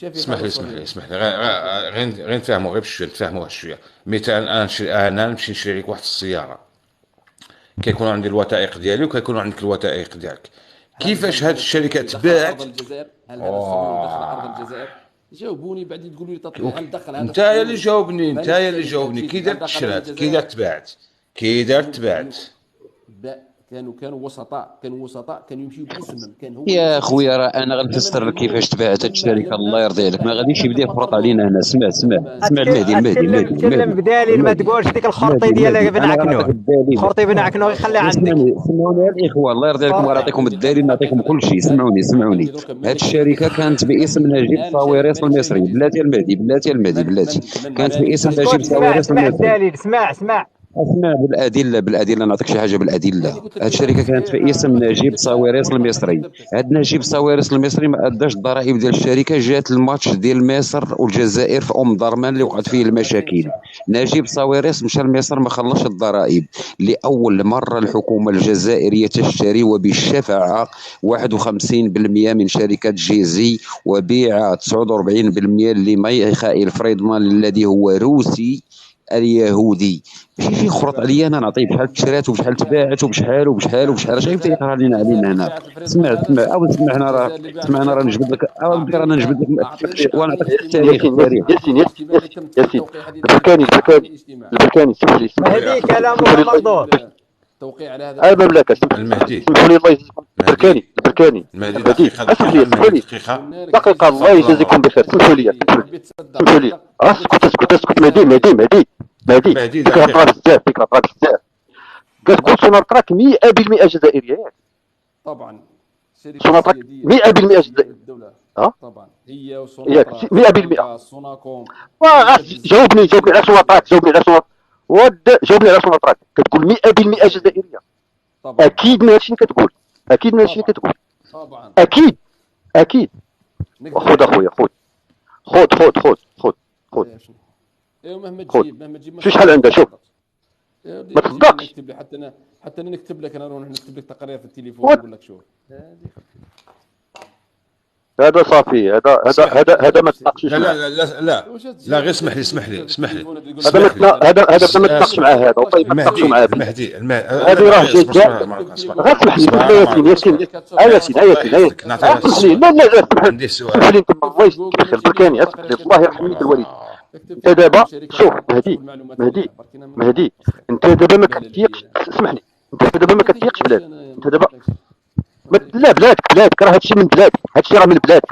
اسمح لي غير نفهموا غير بشويه نفهموا واحد شويه. مثلا انا نمشي نشري لك واحد السياره كيكون عندي الوثائق ديالي وكيكون عندك الوثائق ديالك. كيفاش هاد الشركه تباعت؟ هل هذا السمون دخل ارض الجزائر؟ جاوبوني بعدين تقولوا لي تطبيق هل دخل هذا. انت اللي جاوبني كي دارت تشرات كي دارت تباعت كانوا وسطاء كانوا يمشيوا باسمهم. كان هو يا خويا راه انا غنفسر لك كيفاش تباعت هاد الشركه الله يرضي عليك. ما غاديش يبدا يفرط علينا هنا. اسمع المهدي تكلم بدليل ما تقولش ديك الخرطي ديال بن عكنون. خرطي بن عكنون يخلي عندك. سمعوني الاخوه الله يرضي عليكم غنعطيكم الدليل نعطيكم كل شيء. سمعوني هاد الشركه كانت باسم نجيب صاويرس المصري. بلاتي المهدي كانت باسم نجيب صاويرس المصري. اسمع بالادله نعطيك شي حاجه بالادله. هاد الشركه كانت في اسم نجيب صاويرس المصري. هاد نجيب صاويرس المصري ما اداش الضرائب ديال الشركه. جات الماتش ديال مصر والجزائر في درمان اللي وقعت فيه المشاكل. نجيب صاويرس مشى لمصر ما خلصش الضرائب. لاول مره الحكومه الجزائريه تشتري وبالشفعه 51% من شركه جيزي وبيع 49% لميخائيل فريدمان الذي هو روسي اليهودي. ماشي شي خرط عليا انا نعطيه بشحال تشرات وبشحال تباعت وبشحال شايف تيقرا علينا هنا. اسمع سمعنا راه نجبد لك ونعطيك التاريخ. البركاني هذه كلامه مردود. توقيع على هذا المملكه. المهدي سمحوا لي الله يجزيكم. البركاني اسمح لي دقيقه الله يجزيكم بخير. سمحوا لي اسكت مهدي تكره بزاف كتقول سوناطراك 100% جزائريه ياك؟ طبعا سوناطراك 100% جزائريه. طبعا هي وسوناطراك 100%. سوناكوم. جاوبني على سوناطراك. جاوبني على سوناطراك كتقول 100% جزائريه. اكيد من هادشي اللي كتقول. طبعا اكيد. خذ اخويا خذ. ايوا مهما تجيب شو شحال عندها؟ شوف ما تصدقش. حتى انا نكتب لك. انا نروح نكتب لك تقرير في التليفون نقول لك شوف هذا صافي، هذا ما تناقشش لا معاه. لا لا لا لا غير اسمح لي هذا ما تناقش معاه، هذا والله ما تناقشوا معاه. المهدي هذه راه جاي غير اسمح لي بالله ياسين اسمح لي لا عندي اسمح سؤال. لي انت الله يجزيك بخير بركاني اسمح لي الله يرحم لك الوالد. انت دابا شوف مهدي انت دابا ما كتيقش، اسمح لي انت دابا ما كتيقش بلاد، انت دابا لا بلادك راه هادشي من بلادك، هادشي راه من بلادك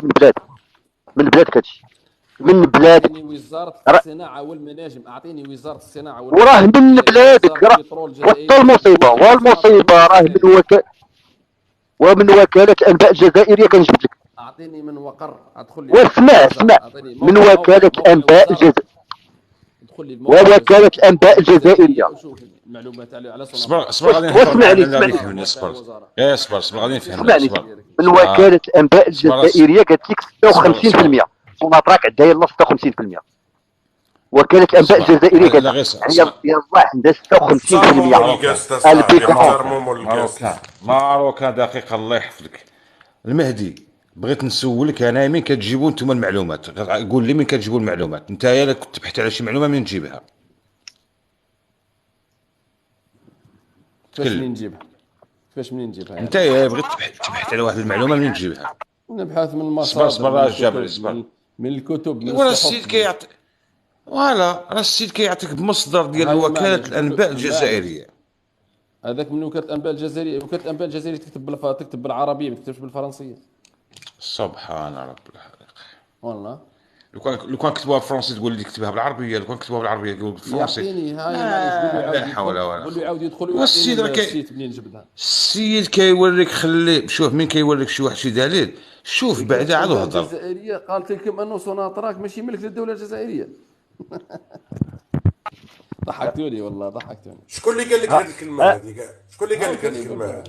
هادشي من بلادك. اعطيني وزاره الصناعه والمناجم، اعطيني وزاره الصناعه وراه من بلادك راه والمصيبه راه ومن وكاله الانباء الجزائريه كنجبد لك. اعطيني من وقر، ادخل لي واسمع من وكاله الانباء الجزائريه ووكاله الانباء الجزائريه. المعلومات على صبر غادي واسمع لي نفهمني. صبر غادي نفهم. من وكاله الانباء الجزائريه قالت لك 56%، سوناطراك عندها يلاه 56%. وكاله الانباء الجزائريه قالت يلاه عندها 56%. ماروكان دقيقه الله يحفظك. المهدي بغيت نسولك انا منين كتجيبوا نتوما المعلومات؟ قول لي منين كتجيبوا المعلومات؟ انت الا كنت تبحث على شي معلومه منين تجيبها؟ كيفاش منين نجيبها؟ انت بغيت تبحث على واحد المعلومه منين تجيبها؟ نبحث من المصادر، صبر من الكتب، من ولا السيد كيعطي راه السيد كيعطيك بمصدر ديال وكاله الانباء الجزائريه. هذاك من وكاله الانباء الجزائريه. وكاله الانباء الجزائريه تكتب بالعربيه، ما تكتبش بالفرنسيه. سبحان رب الخالق. والله لو كان كتبوها بالفرنسي تقول لي كتبها بالعربيه، لو كان كتبوها بالعربيه تقول بالفرنسي. يعطيني هاي لا حول ولا قوه. قول له يعاود يدخل والسيد منين جبدها. السيد كيوريك، خليه شوف مين كيوريك شي واحد شي دليل، شوف بعدا عاد هضر. الجزائريه قالت لكم انه سوناطراك ماشي ملك للدوله الجزائريه. ضحكتوني والله ضحكتوني. شكون اللي قال لك هذه الكلمه هذه؟ شكون اللي قال لك هذه الكلمه هذه؟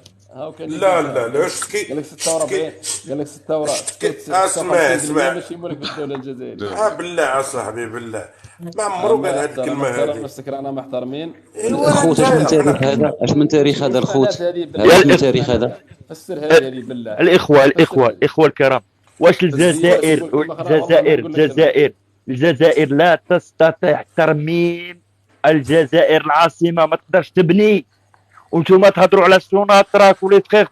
لا شكي قال لك 46 قال لك 46 اسمع ماشي ملك بالدوله الجزائريه. بالله صاحبي بالله ما عمرو قال هذه الكلمه هذه. نفسك رانا محترمين. الخوت اش من تاريخ هذا؟ اش من تاريخ هذا الخوت؟ اش من تاريخ هذا؟ فسر هذه بالله. الاخوه الكرام، واش الجزائر لا تستطيع ترميم الجزائر العاصمه، ما تقدرش تبني، وانتم تهضروا على سوناطراك ولي تخيخ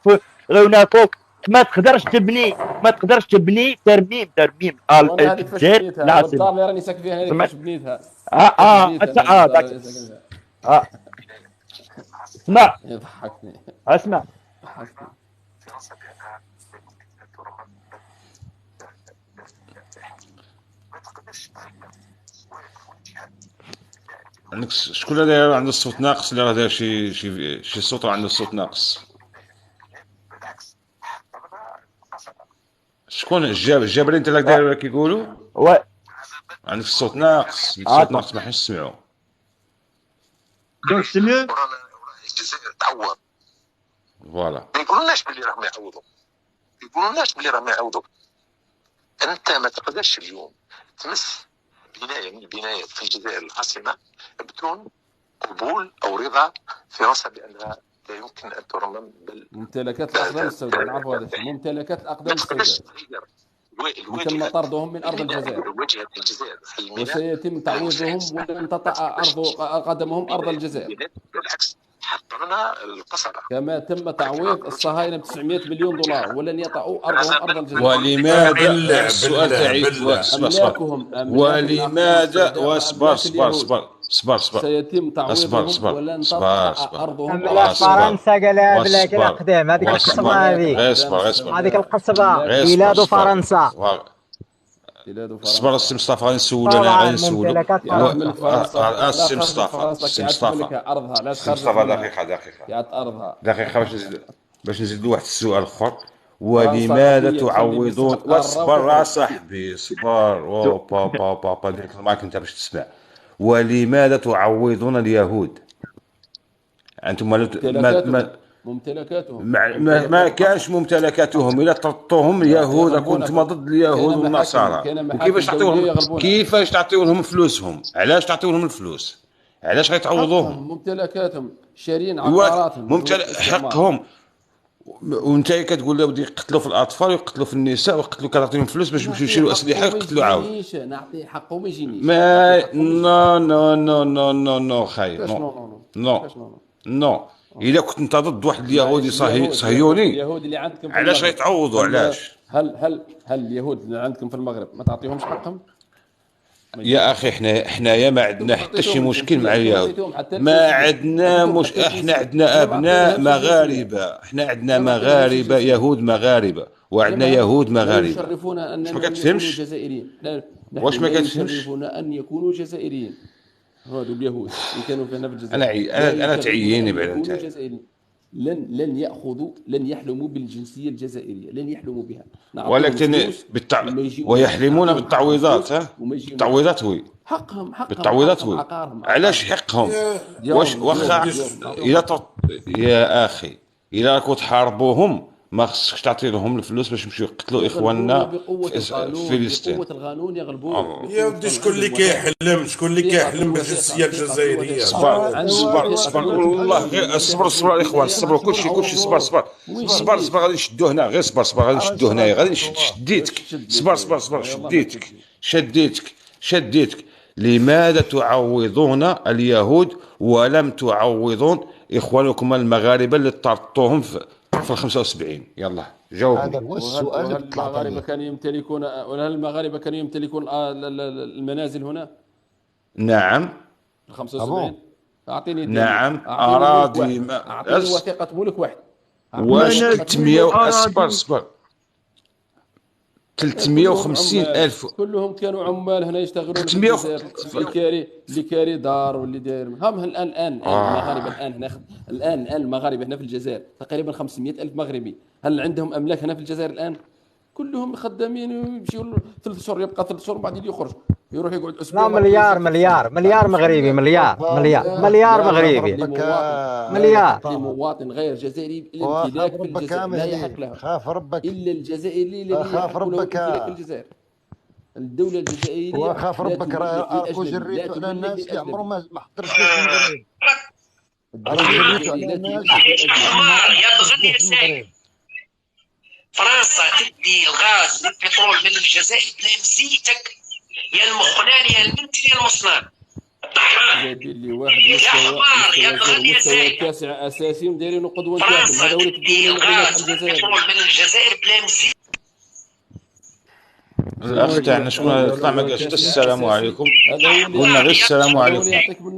غيوناكوك، ما تقدرش تبني ترميم الجزائر العاصمه. الدار اللي راني ساكن فيها هذيك واش بنيتها؟ اسمع يضحكني. اسمع عندك شكون اللي عنده الصوت ناقص؟ اللي راه داير شي صوت عنده الصوت ناقص. شكون الجابرين انت اللي داير كيقولوا؟ عندك الصوت ناقص، الصوت ناقص ما حنش نسمعوا. دونك سميو الجزائر تعوض. فوالا ما يقولوناش باللي راهم يعوضوا. انت ما تقدرش اليوم تمس بنايه من البنايات في الجزائر العاصمه بدون قبول او رضا فرنسا بانها لا يمكن ان ترمم ممتلكات الاقدام السوداء. نعرفوا هذا الشيء، ممتلكات الاقدام السوداء يتم طردهم من ارض الجزائر وسيتم تعويضهم ولن تطأ قدمهم ارض الجزائر. بالعكس حطمنا القصبه كما تم تعويض الصهاينه ب 900 مليون دولار ولن يطأوا ارضهم ارض الجزائر. ولماذا السؤال تاعي ولماذا واصبر سيتم تعويضهم ولن تطأ ارضهم. فرنسا قالها بلاك الاقدام هذيك القصبه هذيك القصبه بلاد فرنسا. صبر السي مصطفى غادي نسولو السي مصطفى ارضها لا دقيقه باش نزيد واحد السؤال اخر. ولماذا تعوضون واصبر صاحبي صبر بابا ديك المايك انت باش تسمع. ولماذا تعوضون اليهود؟ انتم ممتلكاتهم ما كانش ممتلكاتهم. الا طردتوهم اليهود كنتم ضد اليهود والنصارى. كيفاش تعطيو لهم فلوسهم؟ علاش تعطيو لهم الفلوس؟ علاش غيتعوضوهم؟ ممتلكاتهم شارين عقاراتهم حقهم. وانت كتقول له ودي يقتلوا في الاطفال ويقتلوا في النساء ويقتلوا كتعطيهم فلوس باش يمشيو يشريوا اسلحه ويقتلوا عاود. نعطيه حقه ما يجينيش. ما نو نو نو نو نو نو خاي نو نو الا كنت انت ضد واحد اليهودي صهيوني اليهود اللي عندكم علاش غيتعوضوا؟ علاش هل اليهود اللي عندكم في المغرب ما تعطيهمش حقهم؟ يا اخي حنايا ما عندنا حتى شي مشكل مع اليهود، ما عندنا احنا عندنا ابناء مغاربه، احنا عندنا مغاربه يهود مغاربه وعندنا يهود مغاربه. يشرفونا ان ما كتفهمش جزائريين. واش ما كتفهمش؟ يشرفونا ان يكونوا جزائريين هادو اليهود اللي كانوا فينا في الجزائر. انا تعييني بعد انت لن ياخذوا، لن يحلموا بالجنسيه الجزائريه، لن يحلموا بها. ولكن ويحلمون بالتعويضات. التعويضات هو حقهم بالتعويضات هو. علاش حقهم؟ واش واخا يا اخي الا راكم تحاربوهم ما خصكش تعطي لهم الفلوس باش يمشيو يقتلوا اخواننا في فلسطين. بقوة القانون يغلبون. يا ودي شكون اللي كيحلم بالجنسيه الجزائريه؟ صبر والله غير صبر الاخوان، صبروا كلشي صبر غادي نشدوه هنا، غير صبر غادي نشدوه هنايا، غادي شديتك صبر شديتك. لماذا تعوضون اليهود ولم تعوضون اخوانكم المغاربه اللي طردتوهم في 75؟ يلا جاوبني. هذا هو السؤال اللي المغاربه كانوا يمتلكون، ولا المغاربه كانوا يمتلكون المنازل هنا؟ نعم 75. اعطيني نعم اراضي اعطيني وثيقه ملك واحد. واش 300 اصبر 350,000 كلهم كانوا عمال هنا يشتغلون في الجزائر. اللي كاري دار واللي داير هم الان المغاربه الان المغاربه هنا في الجزائر تقريبا 500,000 مغربي. هل عندهم املاك هنا في الجزائر الان؟ كلهم خدامين ويمشيوا 3 شهور، يبقى 3 شهور بعدين يخرج يروح يقعد اسبوع. لا مليار مغربي، مليار مغربي، مليار. لمواطن غير جزائري الامتلاك في الجزائر لا يحق له. خاف ربك الا الجزائري الذي يحق له الامتلاك في الجزائر. الدوله الجزائريه وخاف ربك راكو جريتو على الناس اللي عمرو ما حضرش في المغرب. يا تغني السيد فرنسا تدي الغاز والبترول من الجزائر بلا مزيتك يا المخنان يا المنتي يا المصنان. جايبين لي واحد مستوى التاسع اساسي ومدايرينه قدوه نتاعهم. هذا هو اللي تدي الغاز والبترول من الجزائر بلا مزيت. الاخ تاعنا شكون طلع ما قالش السلام عليكم، قلنا غير السلام عليكم.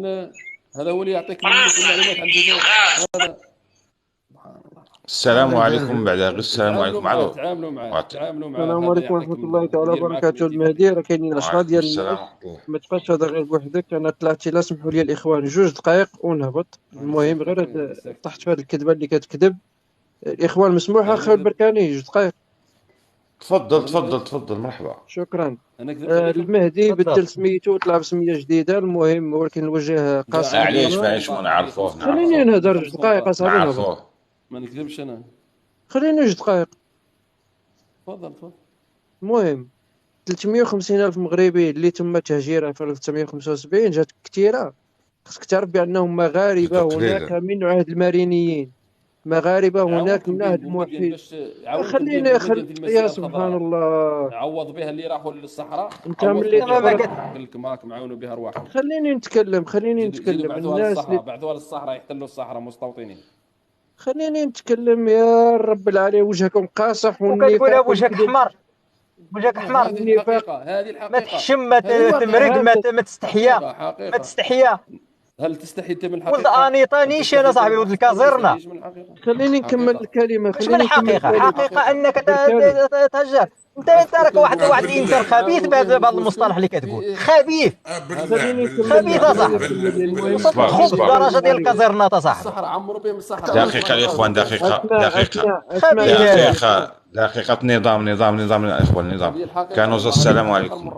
هذا هو اللي يعطيك المعلومات عن الجزائر. السلام عليكم بعدا غير السلام عليكم. تعاملوا معاه. السلام عليكم ورحمه الله تعالى وبركاته. المهدي راه كاينين اشخاص ديال الناس ما تبقاش تهضر غير بوحدك. انا طلعت لا سمحوا لي الاخوان 2 دقائق ونهبط. المهم غير طحت في هذه الكذبه اللي كتكذب الاخوان. مسموح اخ البركاني 2 دقائق؟ تفضل مرحبا. شكرا. المهدي بدل سميتو وطلع بسميه جديده. المهم ولكن الوجه قاصر. علاش ما نعرفوه. خليني نهضر 2 دقائق اصاحبي. نعرفوه ما نكذبش انا. خليني 2 دقائق. تفضل. المهم 350,000 مغربي اللي تم تهجيرها في 1975 جات كثيره. خصك تعرف بانهم مغاربه هناك من عهد المارينيين، مغاربه هناك من عهد الموحد. خليني يا سبحان الله عوض بها اللي راحوا للصحراء. انت ملي قال لكم راكم معاونوا بها رواحكم. خليني نتكلم الناس اللي بعثوها للصحراء يحتلوا الصحراء مستوطنين. خليني نتكلم يا رب العالمين. وجهكم قاصح والنفاق وجهك احمر. هذه الحقيقه. ما تحشم، ما تمرق، ما تستحيا. هل تستحي انت من الحقيقه؟ ولد انيطه نيش انا صاحبي ولد الكازيرنا. خليني نكمل الكلمه. خليني حقيقه انك تهجر. انت راك واحد الانسان خبيث بهذا المصطلح اللي كتقول خبيث. خبيث اصاحبي. تخوض الدرجه ديال الكازيرنا اصاحبي. الصحراء عمروا بهم الصحراء. دقيقه يا اخوان، دقيقه نظام يا اخوان، نظام. كانوا السلام عليكم.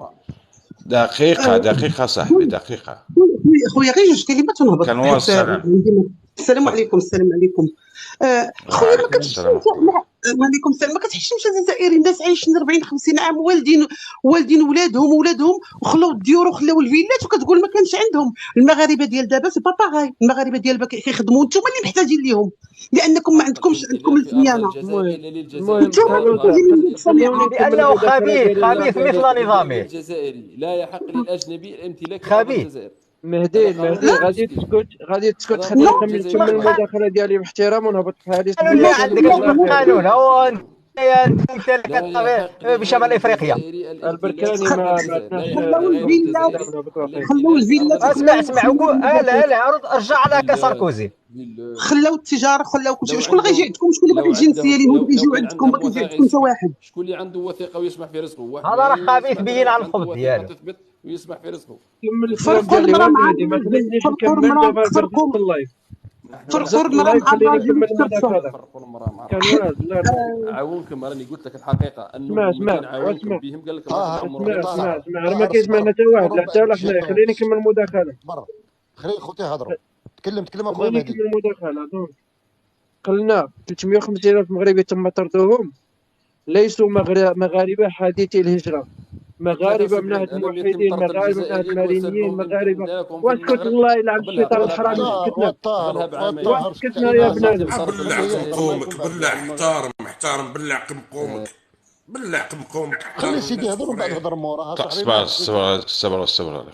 دقيقه صاحبي، دقيقه خويا غير 2 كلمات ونهبط. كان السلام عليكم. السلام عليكم. خويا ما كتشوفش وعليكم السلام. ما كتحشمش الجزائري؟ الناس عايشين 40 50 عام، والدين ولادهم وخلاو الديور وخلاو الفيلات، وكتقول ما كانش عندهم. المغاربه ديال دابا سي با باغاي، المغاربه ديال دابا كيخدموا، نتوما اللي محتاجين ليهم لانكم ما عندكمش الفيانه. لانه خبيث مثل نظامه الجزائري. لا يحق للاجنبي الامتلاك في الجزائر. مهدي غادي تسكت خليني نكمل المداخله ديالي باحترام ونهبط في حديث. لا عندك قانون هو بشمال افريقيا. البركاني ما خلوا الفيلات. اسمع وقول لا ارجع على كساركوزي. خلاو التجاره، خلاو كلشي. شكون اللي غيجي عندكم؟ شكون اللي باغي الجنسيه اليهود كيجيو عندكم؟ ما كيجي عندكم حتى واحد. شكون اللي عنده وثيقه ويسمح في رزقه؟ واحد هذا راه خبيث بين على الخبط ديالو ويسمح في رزقه. فرقوا المراه مع ما تخلينيش نكمل دابا في اللايف. فرقوا المراه مع الراجل. عاونكم. راني قلت لك الحقيقه انه اسمع بهم قال لك اسمع ما كيسمعنا حتى واحد، لا حتى ولا حنا. خليني نكمل المداخله. خلي خوتي يهضروا. تكلم اخويا خليني نكمل المداخله. دونك قلنا 350 الف مغربي تم طردهم، ليسوا مغاربه حديثي الهجره، مغاربه من اهل الموحدين، مغاربه من اهل المارينيين، مغاربه. واسكت الله يلعن الشيطان الحرامي. سكتنا يا بنادم. بالله قومك، بالله احترم بالله قومك، بالله قومك. خلي سيدي يهضر ومن بعد هضر موراها. صبر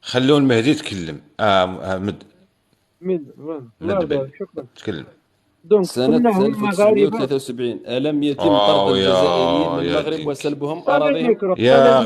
خلوا المهدي يتكلم. شكرا. تكلم. سنة 1973 ألم يتم طرد الجزائريين من المغرب وسلبهم أراضيهم؟ يا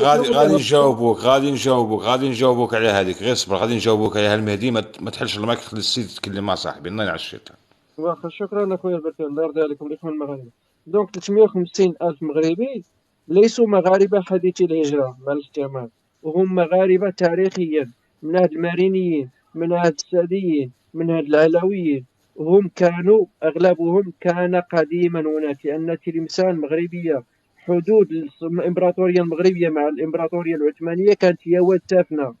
غادي نجاوبوك على هذيك. غير صبر، غادي نجاوبوك عليها. المهدي ما تحلش المايك، خلي السيد يتكلم مع صاحبي. الله يلعن الشيطان. واخا شكرا اخويا البركان، الله يرضي عليكم الاخوان المغاربه. دونك 350 الف مغربي ليسوا مغاربه حديثي الهجره مع الاستعمار، وهم مغاربه تاريخيا من أهل المارينيين، من أهل السعديين، من أهل العلويين. وهم كانوا أغلبهم كان قديما هناك، لأن تلمسان المغربية حدود الإمبراطورية المغربية مع الإمبراطورية العثمانية كانت هي واد تافنة.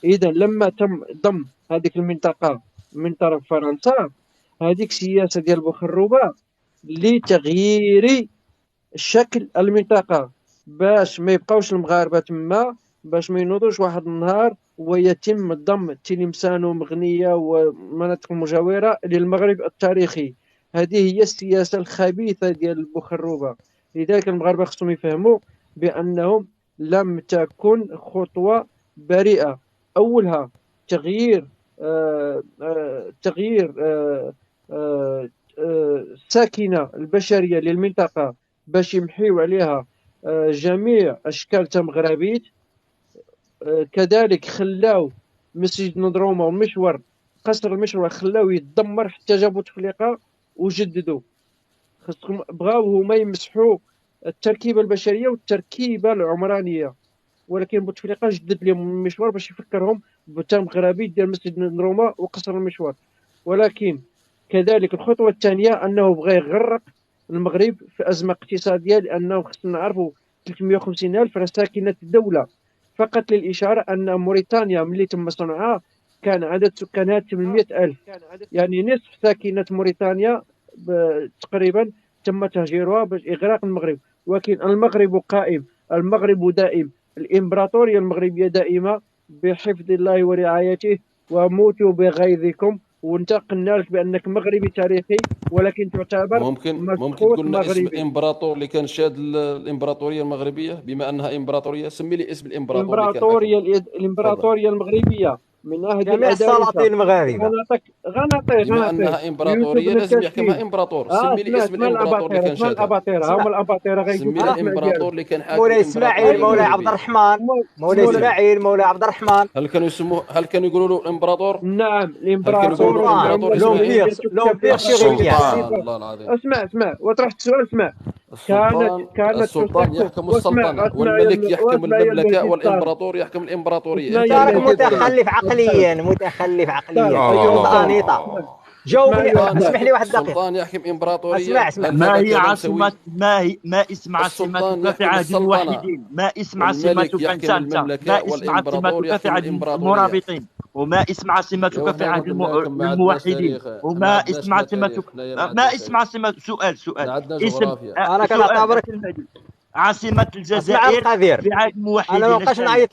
إذا لما تم ضم هذيك المنطقة من طرف فرنسا، هذيك السياسة ديال بوخروبة لتغيير شكل المنطقة باش ما يبقاوش المغاربة تما، باش ما ينوضوش واحد النهار ويتم ضم تلمسان ومغنية ومناطق المجاورة للمغرب التاريخي. هذه هي السياسة الخبيثة ديال بوخروبة. لذلك المغاربة خصهم يفهموا بأنهم لم تكن خطوة بريئة. أولها تغيير الساكنة البشرية للمنطقة باش يمحيو عليها جميع أشكال تمغربيت. كذلك خلاو مسجد نضروما ومشور قصر المشور خلاو يتدمر حتى جابوا تفليقه وجددوا. خصهم بغاو هما يمسحوا التركيبه البشريه والتركيبه العمرانيه، ولكن بوتفليقه جدد لهم المشوار باش يفكرهم بتمغربي ديال مسجد نضروما وقصر المشوار. ولكن كذلك الخطوه الثانيه انه بغى يغرق المغرب في ازمه اقتصاديه، لانه خصنا نعرفوا 350 الف راه ساكنه الدوله. فقط للإشارة أن موريتانيا ملي تم صنعها كان عدد سكانها 800 ألف، يعني نصف ساكنة موريتانيا تقريبا تم تهجيرها باش إغراق المغرب. ولكن المغرب قائم، المغرب دائم، الإمبراطورية المغربية دائمة بحفظ الله ورعايته. وموتوا بغيظكم. وانت قلنا لك بانك مغربي تاريخي، ولكن تعتبر ممكن تقول لنا اسم الامبراطور اللي كان شاد الامبراطوريه المغربيه، بما انها امبراطوريه سمي لي اسم الامبراطوريه المغربيه من اهل جميع السلاطين المغاربه. غنعطيه بما انها امبراطوريه لازم يحكمها امبراطور. سمي لي اسم الامبراطور اللي كان شاد. هما الاباطره سمي لي الامبراطور اللي كان حاكم. مولاي اسماعيل، مولاي عبد الرحمن، مولاي اسماعيل، مولاي عبد الرحمن. هل كانوا يقولوا له الامبراطور؟ نعم الامبراطور. الله العظيم. اسمع وطرحت السؤال. اسمع كانت السلطان يحكم السلطنه والملك يحكم المملكه والامبراطور يحكم الامبراطوريه. انت راك متخلف عقليا انيطه. جاوبني، اسمح لي واحد دقيقه. السلطان يحكم امبراطوريه. اسمع ما هي عاصمه ما اسم عاصمتك في عهد الواحدين؟ ما اسم عاصمتك انت؟ ما اسم عاصمتك في عهد المرابطين؟ وما اسم عاصمتك في عهد الموحدين؟ وما اسم عاصمتك؟ ما اسم عاصمة؟ سؤال اسم انا كنعتبرك المهدي. عاصمة الجزائر في عهد الموحدين. انا ما بقاش نعيط.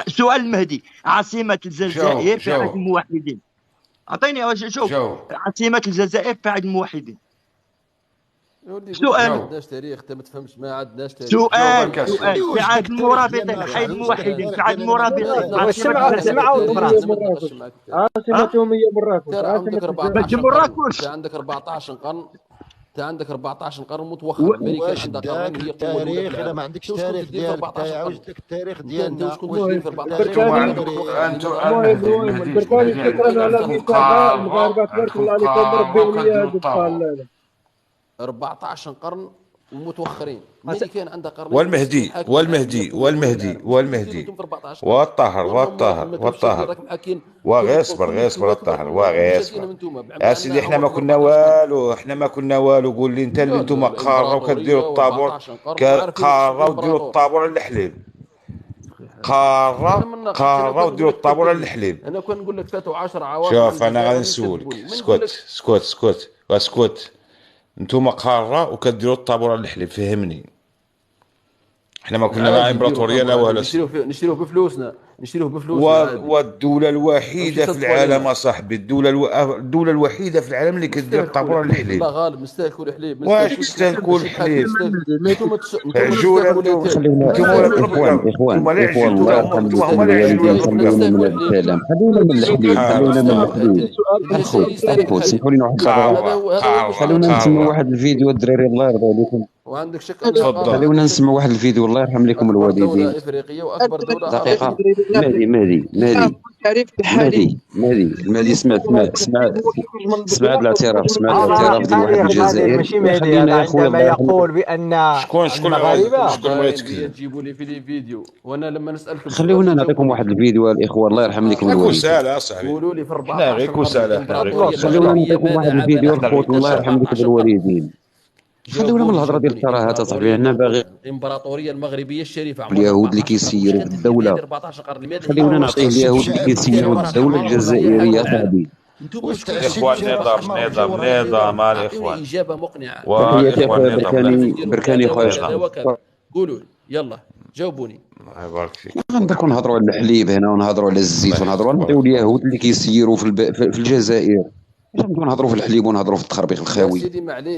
سؤال المهدي، عاصمة الجزائر في عهد الموحدين. اعطيني شوف عاصمة الجزائر في عهد الموحدين. سؤال. ما عندناش تاريخ، انت ما تفهمش، ما عندناش تاريخ. سؤال في عهد المرابطين، حي الموحدين في عهد المرابطين. عاصمتهم هي مراكش. عندك 14 قرن. انت عندك 14 قرن متوخر. امريكا عندها قرنين هي قوه التاريخ. اذا ما عندكش تاريخ ديالك عاوز التاريخ ديالنا. انت واش كنت في 14 البركاني شكرا على المتابعه. المغاربه تبارك الله عليكم، ربي وليا 14 قرن ومتوخرين. كان عندها قرن. والمهدي والطاهر وغير صبر الطاهر وغير صبر. يا سيدي احنا ما كنا والو. قول لي انت اللي انتم قاروا كديروا الطابور، قاروا ديروا الطابور على الحليب، قاروا ديروا الطابور على الحليب. انا كنت نقول لك فاتوا 10 عوام. شوف انا غادي نسولك، اسكت. انتم قاره وكديروا الطابور على الحليب، فهمني. احنا ما كنا لا امبراطوريه لا والو. نشتروه بفلوسنا. والدوله الوحيده في العالم صاحبي، الدوله الوحيده في العالم اللي كدير الطابور على الحليب. لا غالب نستهلكوا الحليب. واش تستهلكوا الحليب؟ خلونا اخوان الله يرحم الوالدين، خلونا من الكلام، خلونا من الحليب. اخو سمحوا لي واحد، خلونا نسمعوا واحد الفيديو الدراري الله يرضى عليكم. وعندك شك. خلونا نسمعوا واحد الفيديو الله يرحم لكم الوالدين. دقيقة. مهدي اسمع الاعتراف ديال واحد الجزائري. ماشي مهدي عندما يقول بان المغاربه تجيبوا لي فيديو وانا لما نسالكم. خلونا نعطيكم واحد الفيديو الاخوه الله يرحم لكم الوالدين. قولوا لي في 14 خلونا نعطيكم واحد الفيديو الخوت الله يرحم لكم الوالدين. خلونا من الهضره ديال الكراهات اصاحبي. انا باغي الامبراطوريه المغربيه الشريفه اليهود اللي كيسيروا الدوله. خلينا نعطيه اليهود اللي كيسيروا الدوله الجزائريه صاحبي. اخوان نظام الاخوان. اجابه مقنعه. بركاني خويا. قولوا يلا جاوبوني. الله يبارك فيك. غنبقاو نهضروا على الحليب هنا ونهضروا على الزيت ونهضروا نعطيو اليهود اللي كيسيروا في الجزائر. نهضروا في الحليب ونهضروا في التخربيق الخاوي.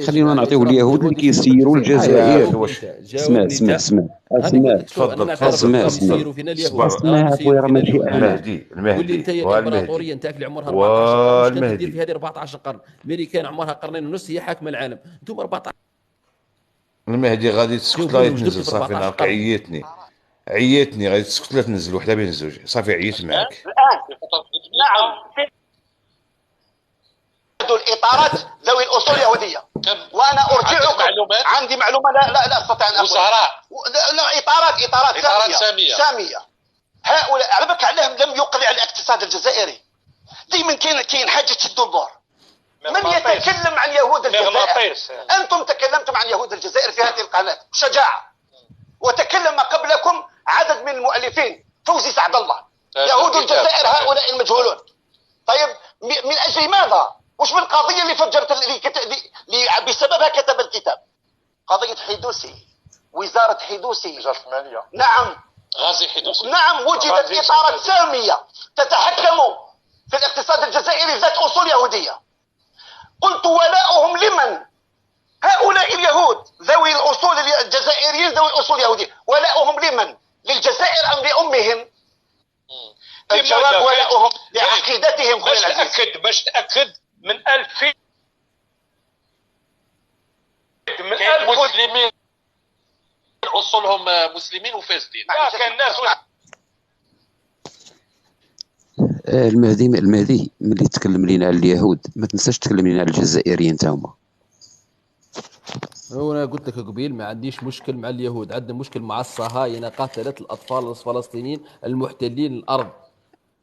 خلينا نعطيو اليهود اللي كيسيروا الجزائر. اسمع تفضل اسمع اخويا راه ماشي المهدي انت الامبراطوريه نتاعك اللي عمرها 14 قرن كدير في هذه 14 قرن. امريكان عمرها قرنين ونص هي حاكمه العالم. انتم 14. المهدي غادي تسكت لا تنزل صافي. انا عيتني غادي تسكت لا تنزل وحده بين الزوج صافي. عييت معاك. نعم الاطارات ذوي الاصول اليهوديه. وانا ارجعكم عندي معلومه لا استطيع ان اقول. لا اطارات ساميه. هؤلاء على بالك عليهم لم يقلع الاقتصاد الجزائري. دائما كاين حاجه تشدوا البور. من يتكلم عن يهود الجزائر؟ انتم تكلمتم عن يهود الجزائر في هذه القناه بشجاعه، وتكلم قبلكم عدد من المؤلفين. فوزي سعد الله. يهود الجزائر هؤلاء المجهولون. طيب من اجل ماذا؟ وش من القضيه اللي فجرت اللي بسببها كتب الكتاب؟ قضيه حدوثي، وزاره حدوثي، وزاره الماليه. نعم غازي حدوثي. نعم وجدت اطارات ساميه تتحكم في الاقتصاد الجزائري ذات اصول يهوديه. قلت ولاؤهم لمن؟ هؤلاء اليهود ذوي الاصول الجزائريين ذوي الاصول اليهوديه، ولاؤهم لمن؟ للجزائر ام لامهم؟ الجواب ولاؤهم لعقيدتهم. باش تاكد من 2000 مسلمين اصولهم مسلمين وفاسدين. كان الناس المهدي ملي تكلم لينا على اليهود ما تنساش تكلم لينا على الجزائريين تا هما. انا قلت لك قبيل ما عنديش مشكل مع اليهود، عندنا مشكل مع الصهاينه قاتلت الاطفال الفلسطينيين المحتلين الارض.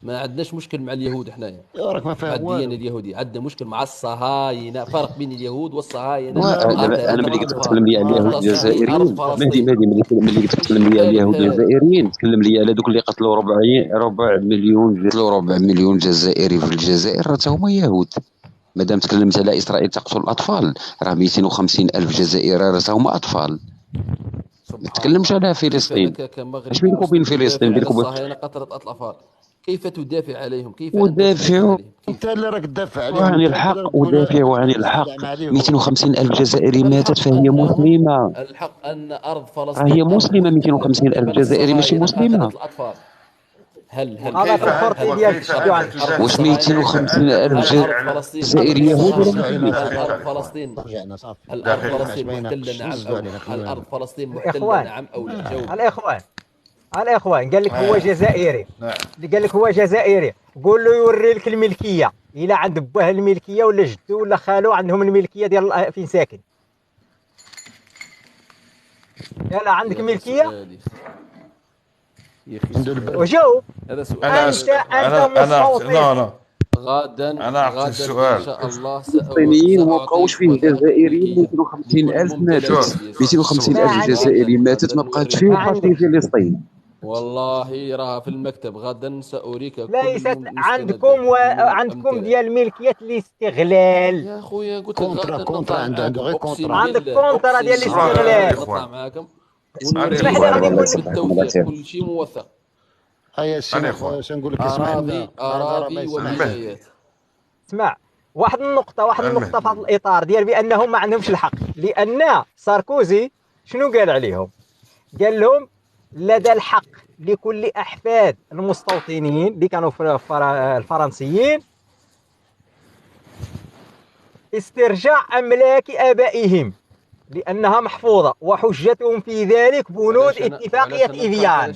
ما عندناش مشكل مع اليهود حنايا، راك ما فاهم الديانه اليهوديه، عندنا مشكل مع الصهاينه. فرق بين اليهود والصهاينه. انا ملي كتكلم لي على اليهود الجزائريين، ملي كتكلم لي على اليهود الجزائريين، تكلم لي على دوك اللي قتلوا ربع مليون جزائري في الجزائر، راه هما يهود. مادام تكلمت على اسرائيل تقتل الاطفال، راه 250 الف جزائري راه هما اطفال. ما تكلمش على فلسطين. اش بينك وبين فلسطين؟ بينك وبين الصهاينه قتلت اطفال، كيف تدافع عليهم؟ كيف ودافعوا انت اللي راك تدافع عليهم عن الحق، ودافعوا عن الحق. 250 الف جزائري ماتت فهي مسلمه. الحق ان ارض فلسطين هي مسلمه. 250 الف جزائري ماشي مسلمه. هل هذا في الخرطي ديالك شدوا عنك. واش 250 الف جزائري يهود ولا الارض فلسطين؟ الارض فلسطين محتله نعم او لا؟ الارض فلسطين محتله نعم او لا؟ الاخوان قال لك هو جزائري، اللي قال لك هو جزائري قول له يوري لك الملكيه، الا عند باه الملكيه ولا جدو ولا خالو عندهم الملكيه ديال فين ساكن. يلا عندك ملكيه وجاوب. هذا سؤال. انت مستوطن. غدا انا اعطي السؤال. ان شاء الله الفلسطينيين ما بقاوش فيه جزائريين. 250 الف ماتت، 250 الف جزائري ماتت، ما بقاتش فيه في فلسطين. والله راها في المكتب، غدا سأريك. ليست عندكم ديال ملكية الاستغلال يا خويا. قلت كونترا عندك غير كونترا. عندك كونترا ديال الاستغلال. نطلع معاكم اسمح لي غادي نقول بالتوثيق، كل شيء موثق. هيا سي اش نقول لك. اراضي وملكيات. اسمع، واحد النقطة في هذا الإطار ديال بأنهم ما عندهمش الحق، لأن ساركوزي شنو قال عليهم؟ قال لهم لدى الحق لكل أحفاد المستوطنين اللي كانوا الفرنسيين استرجاع أملاك آبائهم لأنها محفوظة، وحجتهم في ذلك بنود اتفاقية إيفيان.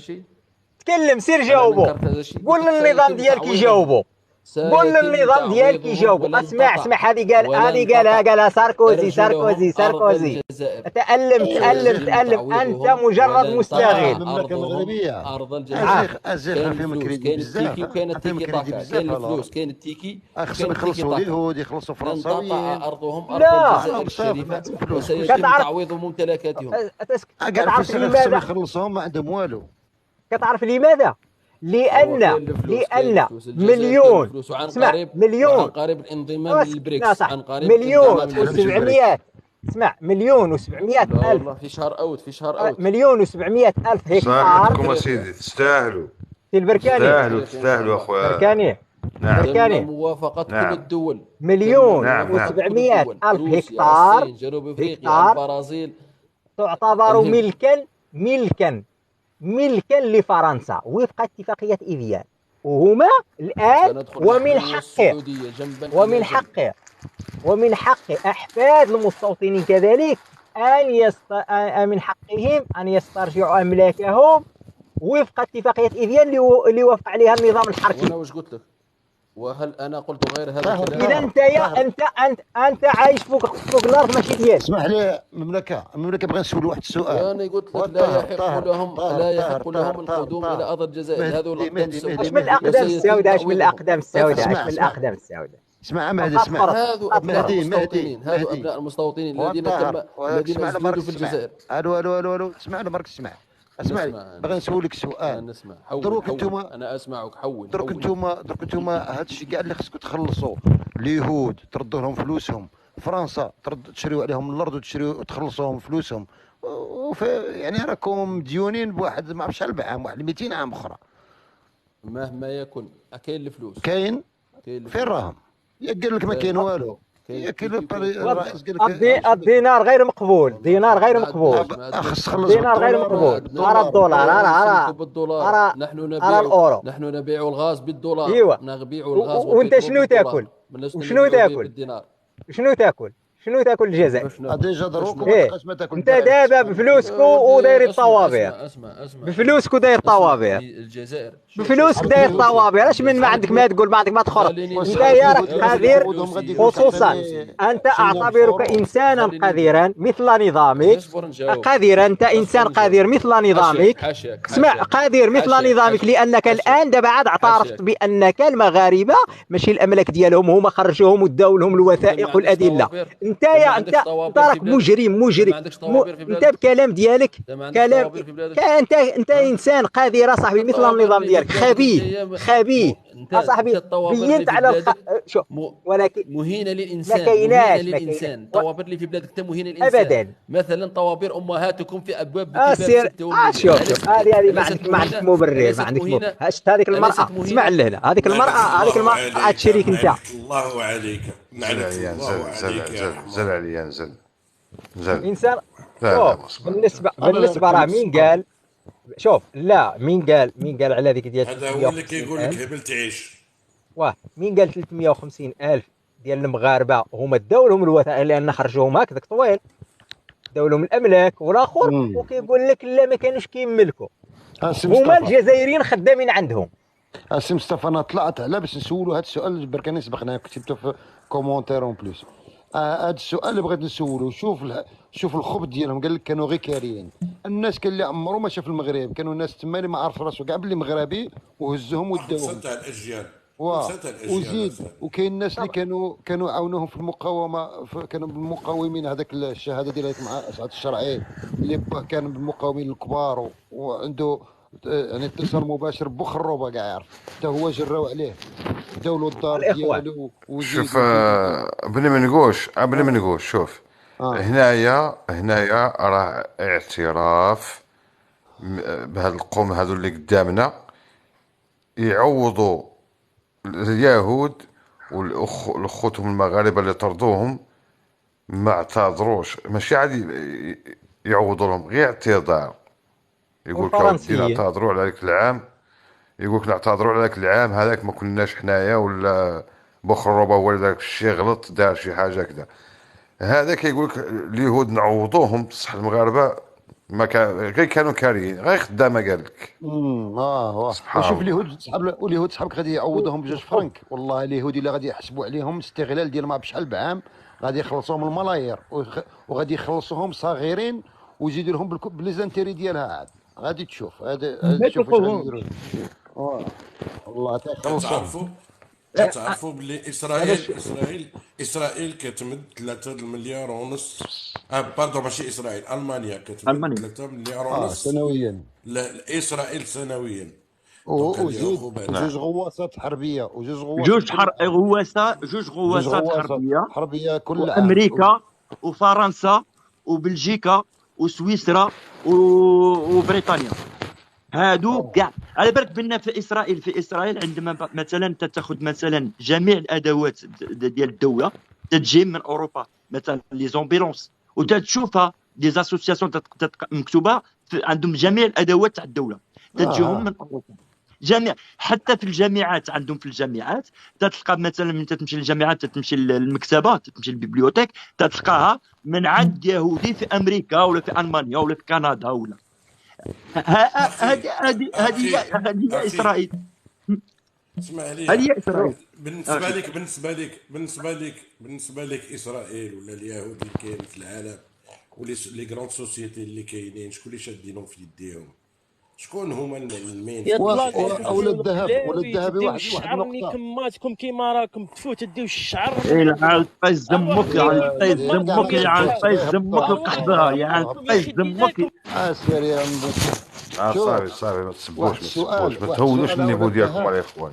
تكلم، سير جاوبوا، قول النظام ديالك يجاوبوا، قول النظام ديالك يجاوبوا. اسمع هذه قالها ساركوزي. تألم انت مجرد مستغل. المملكه المغربيه ارض الجزائر ازير فيهم كريدي بزاف، كاين التيكي طاكا، كاين الفلوس، كاين التيكي، خصهم يخلصوا اليهود، يخلصوا فرنساويين. ارضهم ارض الجزائر الشريفه، وسيتم تعويض ممتلكاتهم. تعرف لماذا يخلصوهم؟ ما عندهم والو. كتعرف لماذا؟ لأن مليون، اسمع، مليون قريب الانضمام للبريكس، عن قريب مليون و700، اسمع، مليون و700 ألف في شهر أوت مليون و700 ألف هكتار. صح سيدي، تستاهلوا البركاني، تستاهلوا اخويا بركاني. بركاني موافقة كل الدول. مليون و700 ألف هكتار، جنوب افريقيا، البرازيل، تعتبر ملكا لفرنسا وفق اتفاقية إيفيان، وهما الآن ومن حق أحفاد المستوطنين كذلك من حقهم أن يسترجعوا أملاكهم وفق اتفاقية إيفيان اللي وافق عليها النظام الحركي. وأنا واش قلت لك؟ وهل انا قلت غير هذا الكلام؟ اذا انت عايش فوق الارض ماشي ديالك. اسمح لي، المملكه بغيت نسول واحد السؤال. انا قلت لك لا يحق لهم القدوم الى ارض الجزائر. هذو الاقدام السوداء. اش من الاقدام السوداء؟ اش من الاقدام السوداء؟ اسمع مهدي، اسمع. هذو ابناء المستوطنين، هذو ابناء المستوطنين الذين اسجنوا في الجزائر. الو اسمع، مرك اسمع. بغي نسولك سؤال. نسمع. دروك انتوما، انا اسمعك. حول. دروك انتوما هذا الشيء كاع اللي خصكم تخلصوا اليهود، تردوا لهم فلوسهم. فرنسا تشريوا عليهم الارض وتخلصوهم فلوسهم. يعني راكم مديونين بواحد ما عرفتش شحال عام، واحد 200 عام اخرى. مهما يكن كاين الفلوس. كاين فين راهم؟ قال لك ما كاين والو. الدينار غير مقبول. دينار غير مقبول. أرى الدولار، أرى الأورو. نحن نبيع الغاز بالدولار. ايوه، نبيع الغاز. وانت شنو تاكل؟ وشنو تاكل؟ بالدينار. شنو تاكل؟ شنو تاكل الجزائر؟ ديجا دروك وما تبقاش ما تاكل. انت دابا بفلوسكو وداير الطوابير، بفلوسكو داير الطوابير، الجزائر بفلوسك داير الطوابير. اش من ما عندك ما تقول، ما عندك ما تخرج. انت يا راك قادر، خصوصا انت اعتبرك انسانا قديرا مثل نظامك. قادر، انت انسان قادر مثل نظامك. اسمع، قادر مثل نظامك، لانك الان دابا عاد اعترفت بانك المغاربه ماشي الاملاك ديالهم، هما خرجوهم وداو لهم الوثائق والادله. انت راك مجرم. انت بكلام ديالك كلام، انت انسان قادر صاحبي مثل النظام ديالك. خبيث صاحبي. بينت على شوف، ولكن مهينه للانسان. ما كايناش الطوابير اللي في بلادك انت مهينه للانسان ابدا. مثلا طوابير امهاتكم في ابواب شوف هذه ما عندك مبرر، ما عندك مبرر. هذيك المراه، اسمع لهنا، هذيك المراه تشريك انت. الله عليك. نزل عليا نزل الانسان. بالنسبه راه مين قال؟ شوف، لا مين قال على هذيك ديال هذا هو اللي كيقول لك هبل تعيش. مين قال 350,000 ديال المغاربه هما داو لهم الوثائق لان خرجوهم هكذاك طويل، داو لهم الاملاك والاخر، وكيقول لك لا ما كانوش كيملكوا، هما الجزائريين خدامين عندهم. سي مصطفى انا طلعت على باش نسولو هذا السؤال، بركاني سبقنا كتبته في كومونتير اون بليس. هذا السؤال اللي بغيت نسولو، شوف الخبط ديالهم، قال لك كانوا غير كاريين. الناس كان اللي عمرو ما شاف المغرب، كانوا ناس تما اللي ما عارف راسو كاع باللي مغربي، وهزهم وداوهم. تاع الاجيال. وزيد وكاين الناس اللي كانوا عاونوهم في المقاومه، كانوا بالمقاومين. هذاك الشهاده ديال مع اسعد الشرعي اللي باه كان بالمقاومين الكبار، وعنده يعني اتصال مباشر بخروبه كاع يعرف، حتى هو جراو عليه، داولو الدار ديالو. شوف بلي ما نقولش شوف هنايا راه اعتراف بهذا القوم هذو اللي قدامنا يعوضوا اليهود والاخوتهم المغاربه اللي طردوهم. ما اعتذروش، ماشي عادي يعوضوا لهم، غير اعتذار. يقول لك نعتذروا على ذاك العام، يقول لك نعتذروا على ذاك العام هذاك ما كناش حنايا، ولا بخروبه هو داك الشيء غلط، دار شي حاجه كذا. هذا كيقول لك اليهود نعوضوهم، بصح المغاربه ما كانوا كاريين، غير خدامه قال لك. شوف اليهود صحابك غادي يعوضوهم ب2 فرنك. والله اليهود اللي غادي يحسبوا عليهم استغلال ديال ما بشحال بعام، غادي يخلصوهم الملايير، وغادي يخلصوهم صغيرين، ويزيدوا لهم بالزانتيري ديالها. عاد غادي تشوف هذا تشوف واش غاديروا. والله تعرفوا باللي اسرائيل كتمد 3 مليار ونص. باردون ماشي اسرائيل، المانيا كتمد 3 مليار ونص سنويا لاسرائيل سنويا. وجوج غواصات حربيه جوج غواصات حربيه كل عام. امريكا وفرنسا وبلجيكا وسويسرا وبريطانيا، هادو كاع على بالك بنا في اسرائيل عندما مثلا تاخذ مثلا جميع الادوات ديال الدوله تجي من اوروبا، مثلا لي زومبيلونس، وتشوفها دي زاسوسياسيون مكتوبه عندهم جميع الادوات تاع الدوله تجيهم من اوروبا جميع. حتى في الجامعات عندهم، في الجامعات تلقى مثلا من تمشي للجامعات، تمشي للمكتبه، تمشي للبيبليوتيك، تلقاها من عند يهودي في امريكا ولا في المانيا ولا في كندا ولا. هذه اسرائيل. اسمع لي، هذه اسرائيل. بالنسبه لك اسرائيل ولا اليهود اللي كاين في العالم ولي غراند سوسيتي اللي كاينين، شكون اللي شادينهم في يديهم؟ شكون هما المين؟ ولا الذهب واحد شعرني كماتكم كيما راكم تفوت ديو الشعر. على الفايز دمك، على الفايز دمك، على الفايز دمك وقحبها، يعني الفايز دمك. سير يا صافي ما تسبوش، ما تهودوش النيفو ديالكم يا اخوان.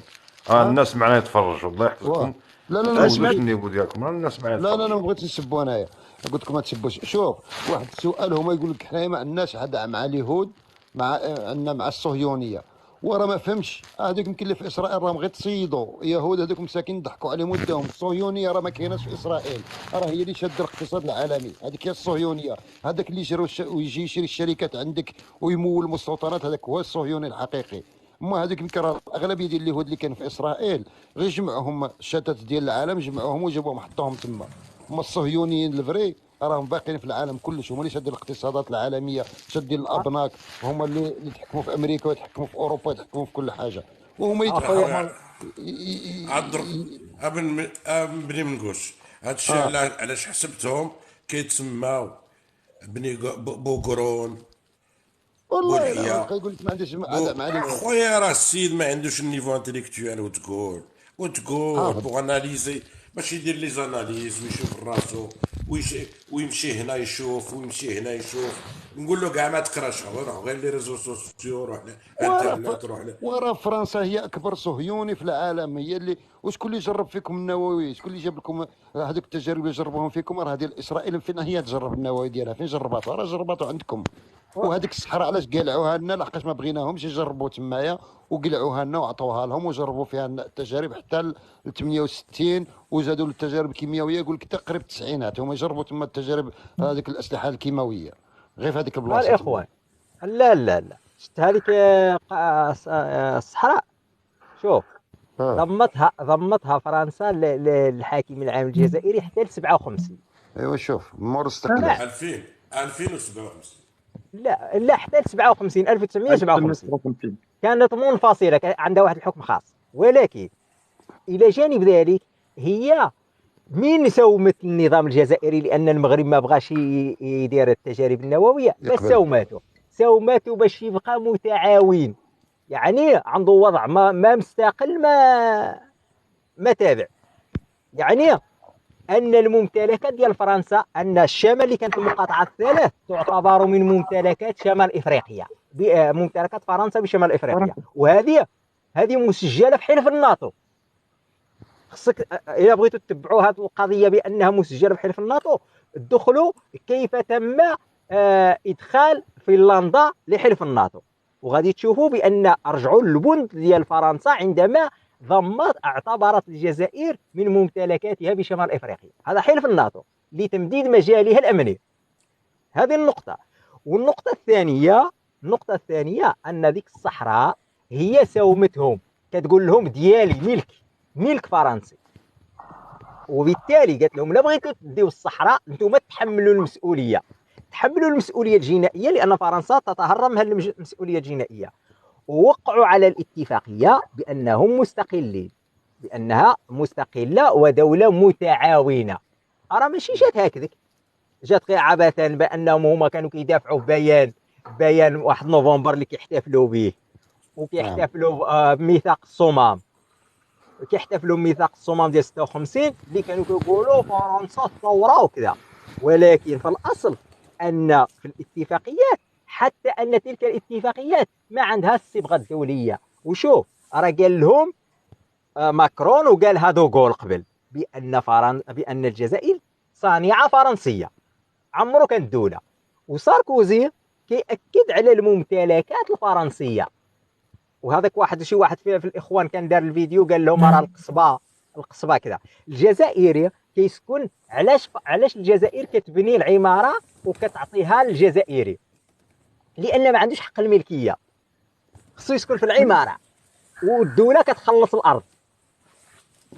الناس معنا يتفرجوا، الله يحفظكم. لا تهودوش النيفو ديالكم، الناس معنا يتفرجوا. لا ما بغيتش نسبوا انايا، قلت لكم ما تسبوش. شوف واحد السؤال، هما يقول لك حنايا ما عندناش حدا مع اليهود، عندنا مع الصهيونيه، وراه ما فهمش. هذوك يمكن اللي في اسرائيل راهم غير تصيدوا يهود، هذوك مساكين ضحكوا عليهم وداهم. الصهيونيه راه ما كايناش في اسرائيل، راه هي اللي شاده الاقتصاد العالمي، هذيك هي الصهيونيه. هذاك اللي يجروا ويجي يشري الشركات عندك ويمول المستوطنات، هذاك هو الصهيوني الحقيقي. اما هذوك يمكن راه الاغلبيه ديال اليهود اللي كانوا في اسرائيل غير جمعوهم الشتات ديال العالم، جمعوهم وجابوهم حطوهم تما، هما الصهيونيين الفري راهم باقيين في العالم كلش، هما اللي شادين الاقتصادات العالميه، شادين الابناك، هما اللي يتحكموا في امريكا ويتحكموا في اوروبا ويتحكموا في كل حاجه، وهما يتحكموا. بني منقوش هذا الشيء علاش حسبتهم كيتسماو بني بوغرون والله بولحيا كيقول لك ما عنديش معلومه. خويا راه السيد ما عندوش النيفو انتيليكتوال وتقول بوغ اناليزي باش يدير لي زاناليز ويشوف راسو ويمشي هنا يشوف ويمشي هنا يشوف. نقول له كاع ما تقراش، روح غير لي ريزو سوسيو، روح الانترنت، روح وراه فرنسا هي اكبر صهيوني في العالم، هي اللي وشكون اللي جرب فيكم النووي؟ شكون اللي جاب لكم هذوك التجارب اللي جربوهم فيكم؟ راه ديال اسرائيل فين هي تجرب النووي ديالها؟ فين جرباتها؟ راه جرباتو عندكم. وهذيك الصحراء علاش قلعوها لنا؟ لحقاش ما بغيناهمش يجربوا تمايا وقلعوها لنا وعطوها لهم وجربوا فيها التجارب حتى ل 68 وزادوا التجارب الكيميائيه. يقول لك تقريبا التسعينات هما يجربوا تما التجارب هذيك الاسلحه الكيماويه غير في هذيك البلاصه. الاخوان لا شفت هذيك الصحراء، شوف ضمتها فرنسا للحاكم العام الجزائري حتى ل 57. ايوا شوف مور الاستقلال 2057 لا حتى ل 57 1957 كانت منفصله، عندها واحد الحكم خاص. ولكن الى جانب ذلك هي من سومت النظام الجزائري، لان المغرب ما بغاش يدير التجارب النوويه، بس سومته باش يبقى متعاون، يعني عنده وضع ما مستقل ما تابع. يعني ان الممتلكات ديال فرنسا، ان الشمال اللي كانت المقاطعه الثلاث تعتبر من ممتلكات شمال افريقيا، ممتلكات فرنسا بشمال افريقيا، وهذه مسجله في حلف الناتو. خصك الا بغيتوا تتبعوا هذه القضيه بانها مسجله في حلف الناتو، ادخلوا كيف تم ادخال فنلندا لحلف الناتو، وغادي تشوفوا بان رجعوا للبند ديال فرنسا عندما اعتبرت الجزائر من ممتلكاتها بشمال افريقيا. هذا حلف الناتو لتمديد مجالها الامني. هذه النقطه. والنقطه الثانيه ان ذيك الصحراء هي سومتهم، كتقول لهم ديالي ملك فرنسي، وبالتالي قالت لهم لا بغيتوا تديو الصحراء انتم تحملوا المسؤوليه الجنائيه، لان فرنسا تتهرب من المسؤوليه الجنائيه. ووقعوا على الاتفاقيه بانها مستقله ودوله متعاونه. راه ماشي جات هكذاك، جات غير عبثا بانهم هما كانوا كيدافعوا في بيان 1 نوفمبر اللي كيحتفلوا به، وكيحتفلوا بميثاق الصمام، ديال 56 اللي كانوا كيقولوا فرنسا الثوره وكذا. ولكن في الاصل ان في الاتفاقيات، حتى ان تلك الاتفاقيات ما عندها الصبغه الدوليه. وشوف راه قال لهم ماكرون وقالها دوغول قبل بان الجزائر صانعه فرنسيه، عمرو كانت دوله. وساركوزي كيأكد على الممتلكات الفرنسيه. وهذاك شي واحد في الاخوان كان دار الفيديو قال لهم راه القصبه كذا. الجزائري كيسكن، علاش الجزائر كتبني العماره وكتعطيها للجزائري؟ لان ما عندوش حق الملكيه، خصو يسكن في العماره، والدوله كتخلص الارض.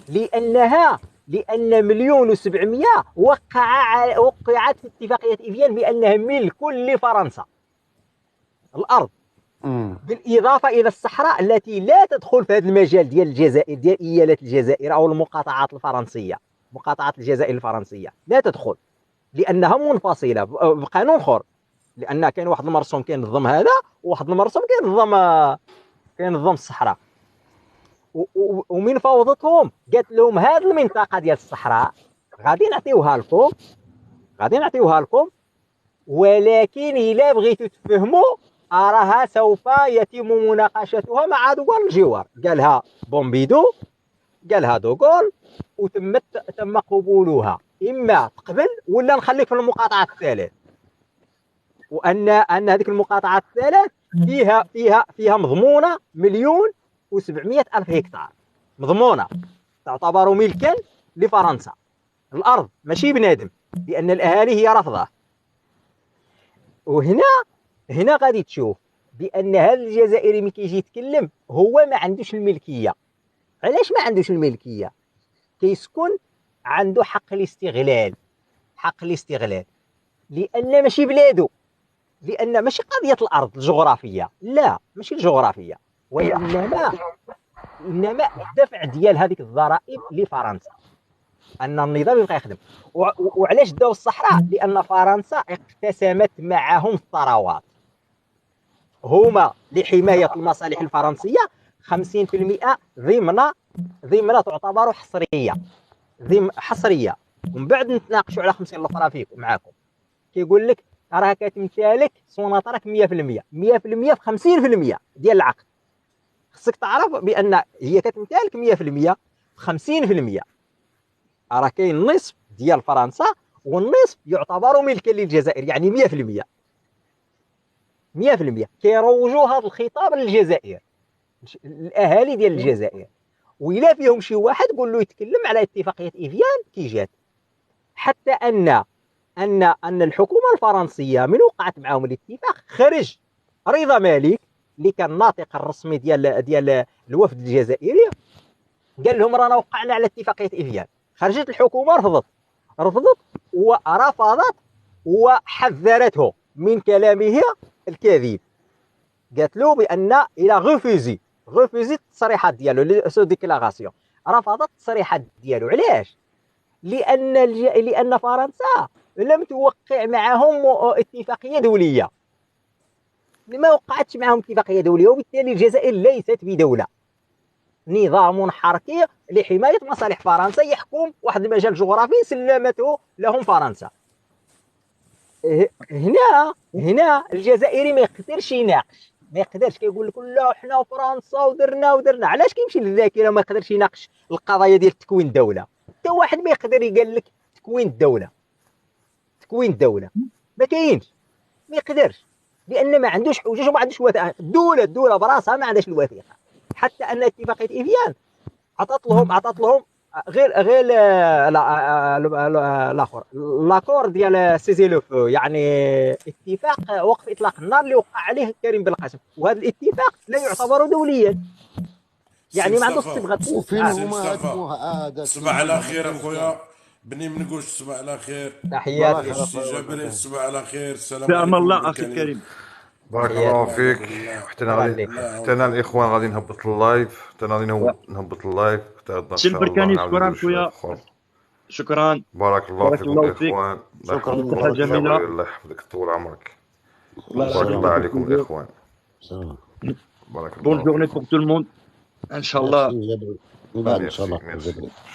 لان 1,700,000 وقعت في اتفاقيه ايفيان بانها ملك لفرنسا الارض، بالاضافه الى الصحراء التي لا تدخل في هذا المجال ديال الجزائر، ديال ايالات الجزائر او المقاطعات الفرنسيه. مقاطعات الجزائر الفرنسيه لا تدخل لانها منفصله بقانون اخر، لان كاين واحد المرسوم كينظم هذا، وواحد المرسوم كينظم الصحراء. ومن فوضتهم قالت لهم هذه المنطقه ديال الصحراء غادي نعطيوها لكم، ولكن الا بغيتوا تفهموا راها سوف يتم مناقشتها مع دول الجوار. قالها بومبيدو، قالها دوغول، تم قبولها، اما تقبل ولا نخليك في المقاطعه الثالث. وان هذيك المقاطعه الثالث فيها مضمونه 1,700,000 هكتار، مضمونه تعتبر ملكا لفرنسا، الارض ماشي بنادم، لان الاهالي هي رافضه. وهنا غادي تشوف بان هذا الجزائري ملي كيجي يتكلم هو ما عندوش الملكيه. علاش ما عندوش الملكيه؟ كيسكن عنده حق الاستغلال، لان ماشي بلادو، لان ماشي قضيه الارض الجغرافيه، لا ماشي الجغرافيه، وانما الدفع ديال هذيك الضرائب لفرنسا، ان النظام يبقى يخدم. وعلاش داو الصحراء؟ لان فرنسا اقتسمت معهم الثروات، هما لحمايه المصالح الفرنسيه 50% ضمن تعتبر حصريه. ومن بعد نتناقشوا على 50 الاخرى فيكم معاكم. كيقول لك راه كتمتلك سوناطرك 100% في 50% ديال العقد. خصك تعرف بان هي كتمتلك 100% في 50%. راه كاين النصف ديال فرنسا والنصف يعتبر ملكا للجزائر، يعني 100% كيروجوا هذا الخطاب للجزائر، الاهالي ديال الجزائر. وإلا فيهم شي واحد قول له يتكلم على اتفاقيه إيفيان كي جات، حتى ان الحكومه الفرنسيه من وقعت معهم الاتفاق خرج رضا مالك اللي كان الناطق الرسمي ديال الوفد الجزائري، قال لهم رانا وقعنا على اتفاقيه إيفيان. خرجت الحكومه رفضت ورفضت وحذرته من كلامه الكاذب. قالت له بان الى غوفيزي التصريحات ديالو سو ديكلاراسيون، رفضت التصريحات ديالو. علاش؟ لان فرنسا لم توقع معهم اتفاقيه دوليه، ما وقعتش معهم اتفاقيه دوليه، وبالتالي الجزائر ليست بدوله. نظام حركي لحمايه مصالح فرنسا يحكم واحد المجال جغرافي سلمته لهم فرنسا. هنا الجزائري ما يقدرش يناقش، ما يقدرش، كيقول لك لا حنا وفرنسا ودرنا. علاش كيمشي للذاكره وما يقدرش يناقش القضايا ديال تكوين الدوله؟ حتى واحد ما يقدر يقول لك تكوين الدوله ما كاينش، ما يقدرش، لان ما عندوش حجج وما عندوش وثائق. الدوله براسها ما عندهاش الوثيقه. حتى ان اتفاقيه إيفيان عطات لهم غير الاخر لاكور ديال سيزيلوفو، يعني اتفاق وقف اطلاق النار اللي وقع عليه كريم بالقاسم، وهذا الاتفاق لا يعتبر دوليا، يعني ما عندوش صبغه. وفين هما هاد صباح على خير اخويا بني منقوش، صباح على خير. تحياتي سي جابر، صباح على خير. السلام عليكم. الله اخي كريم. بارك الله فيك. حتى انا الاخوان غادي نهبط اللايف، شكرا خويا. شكرا، بارك الله فيكم الاخوان. شكرا جميله، الله يحفظك طول عمرك. بارك الله عليكم الاخوان. بارك الله. بون جورني بور تو الموند ان شاء الله. ان شاء الله.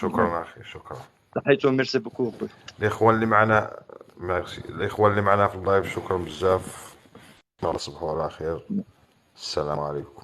شكرا اخي، شكرا. تحياتو، ميرسي بوكو. الاخوان اللي معنا، ميرسي الاخوان اللي معنا في اللايف، شكرا بزاف. تصبحوا على خير. السلام عليكم.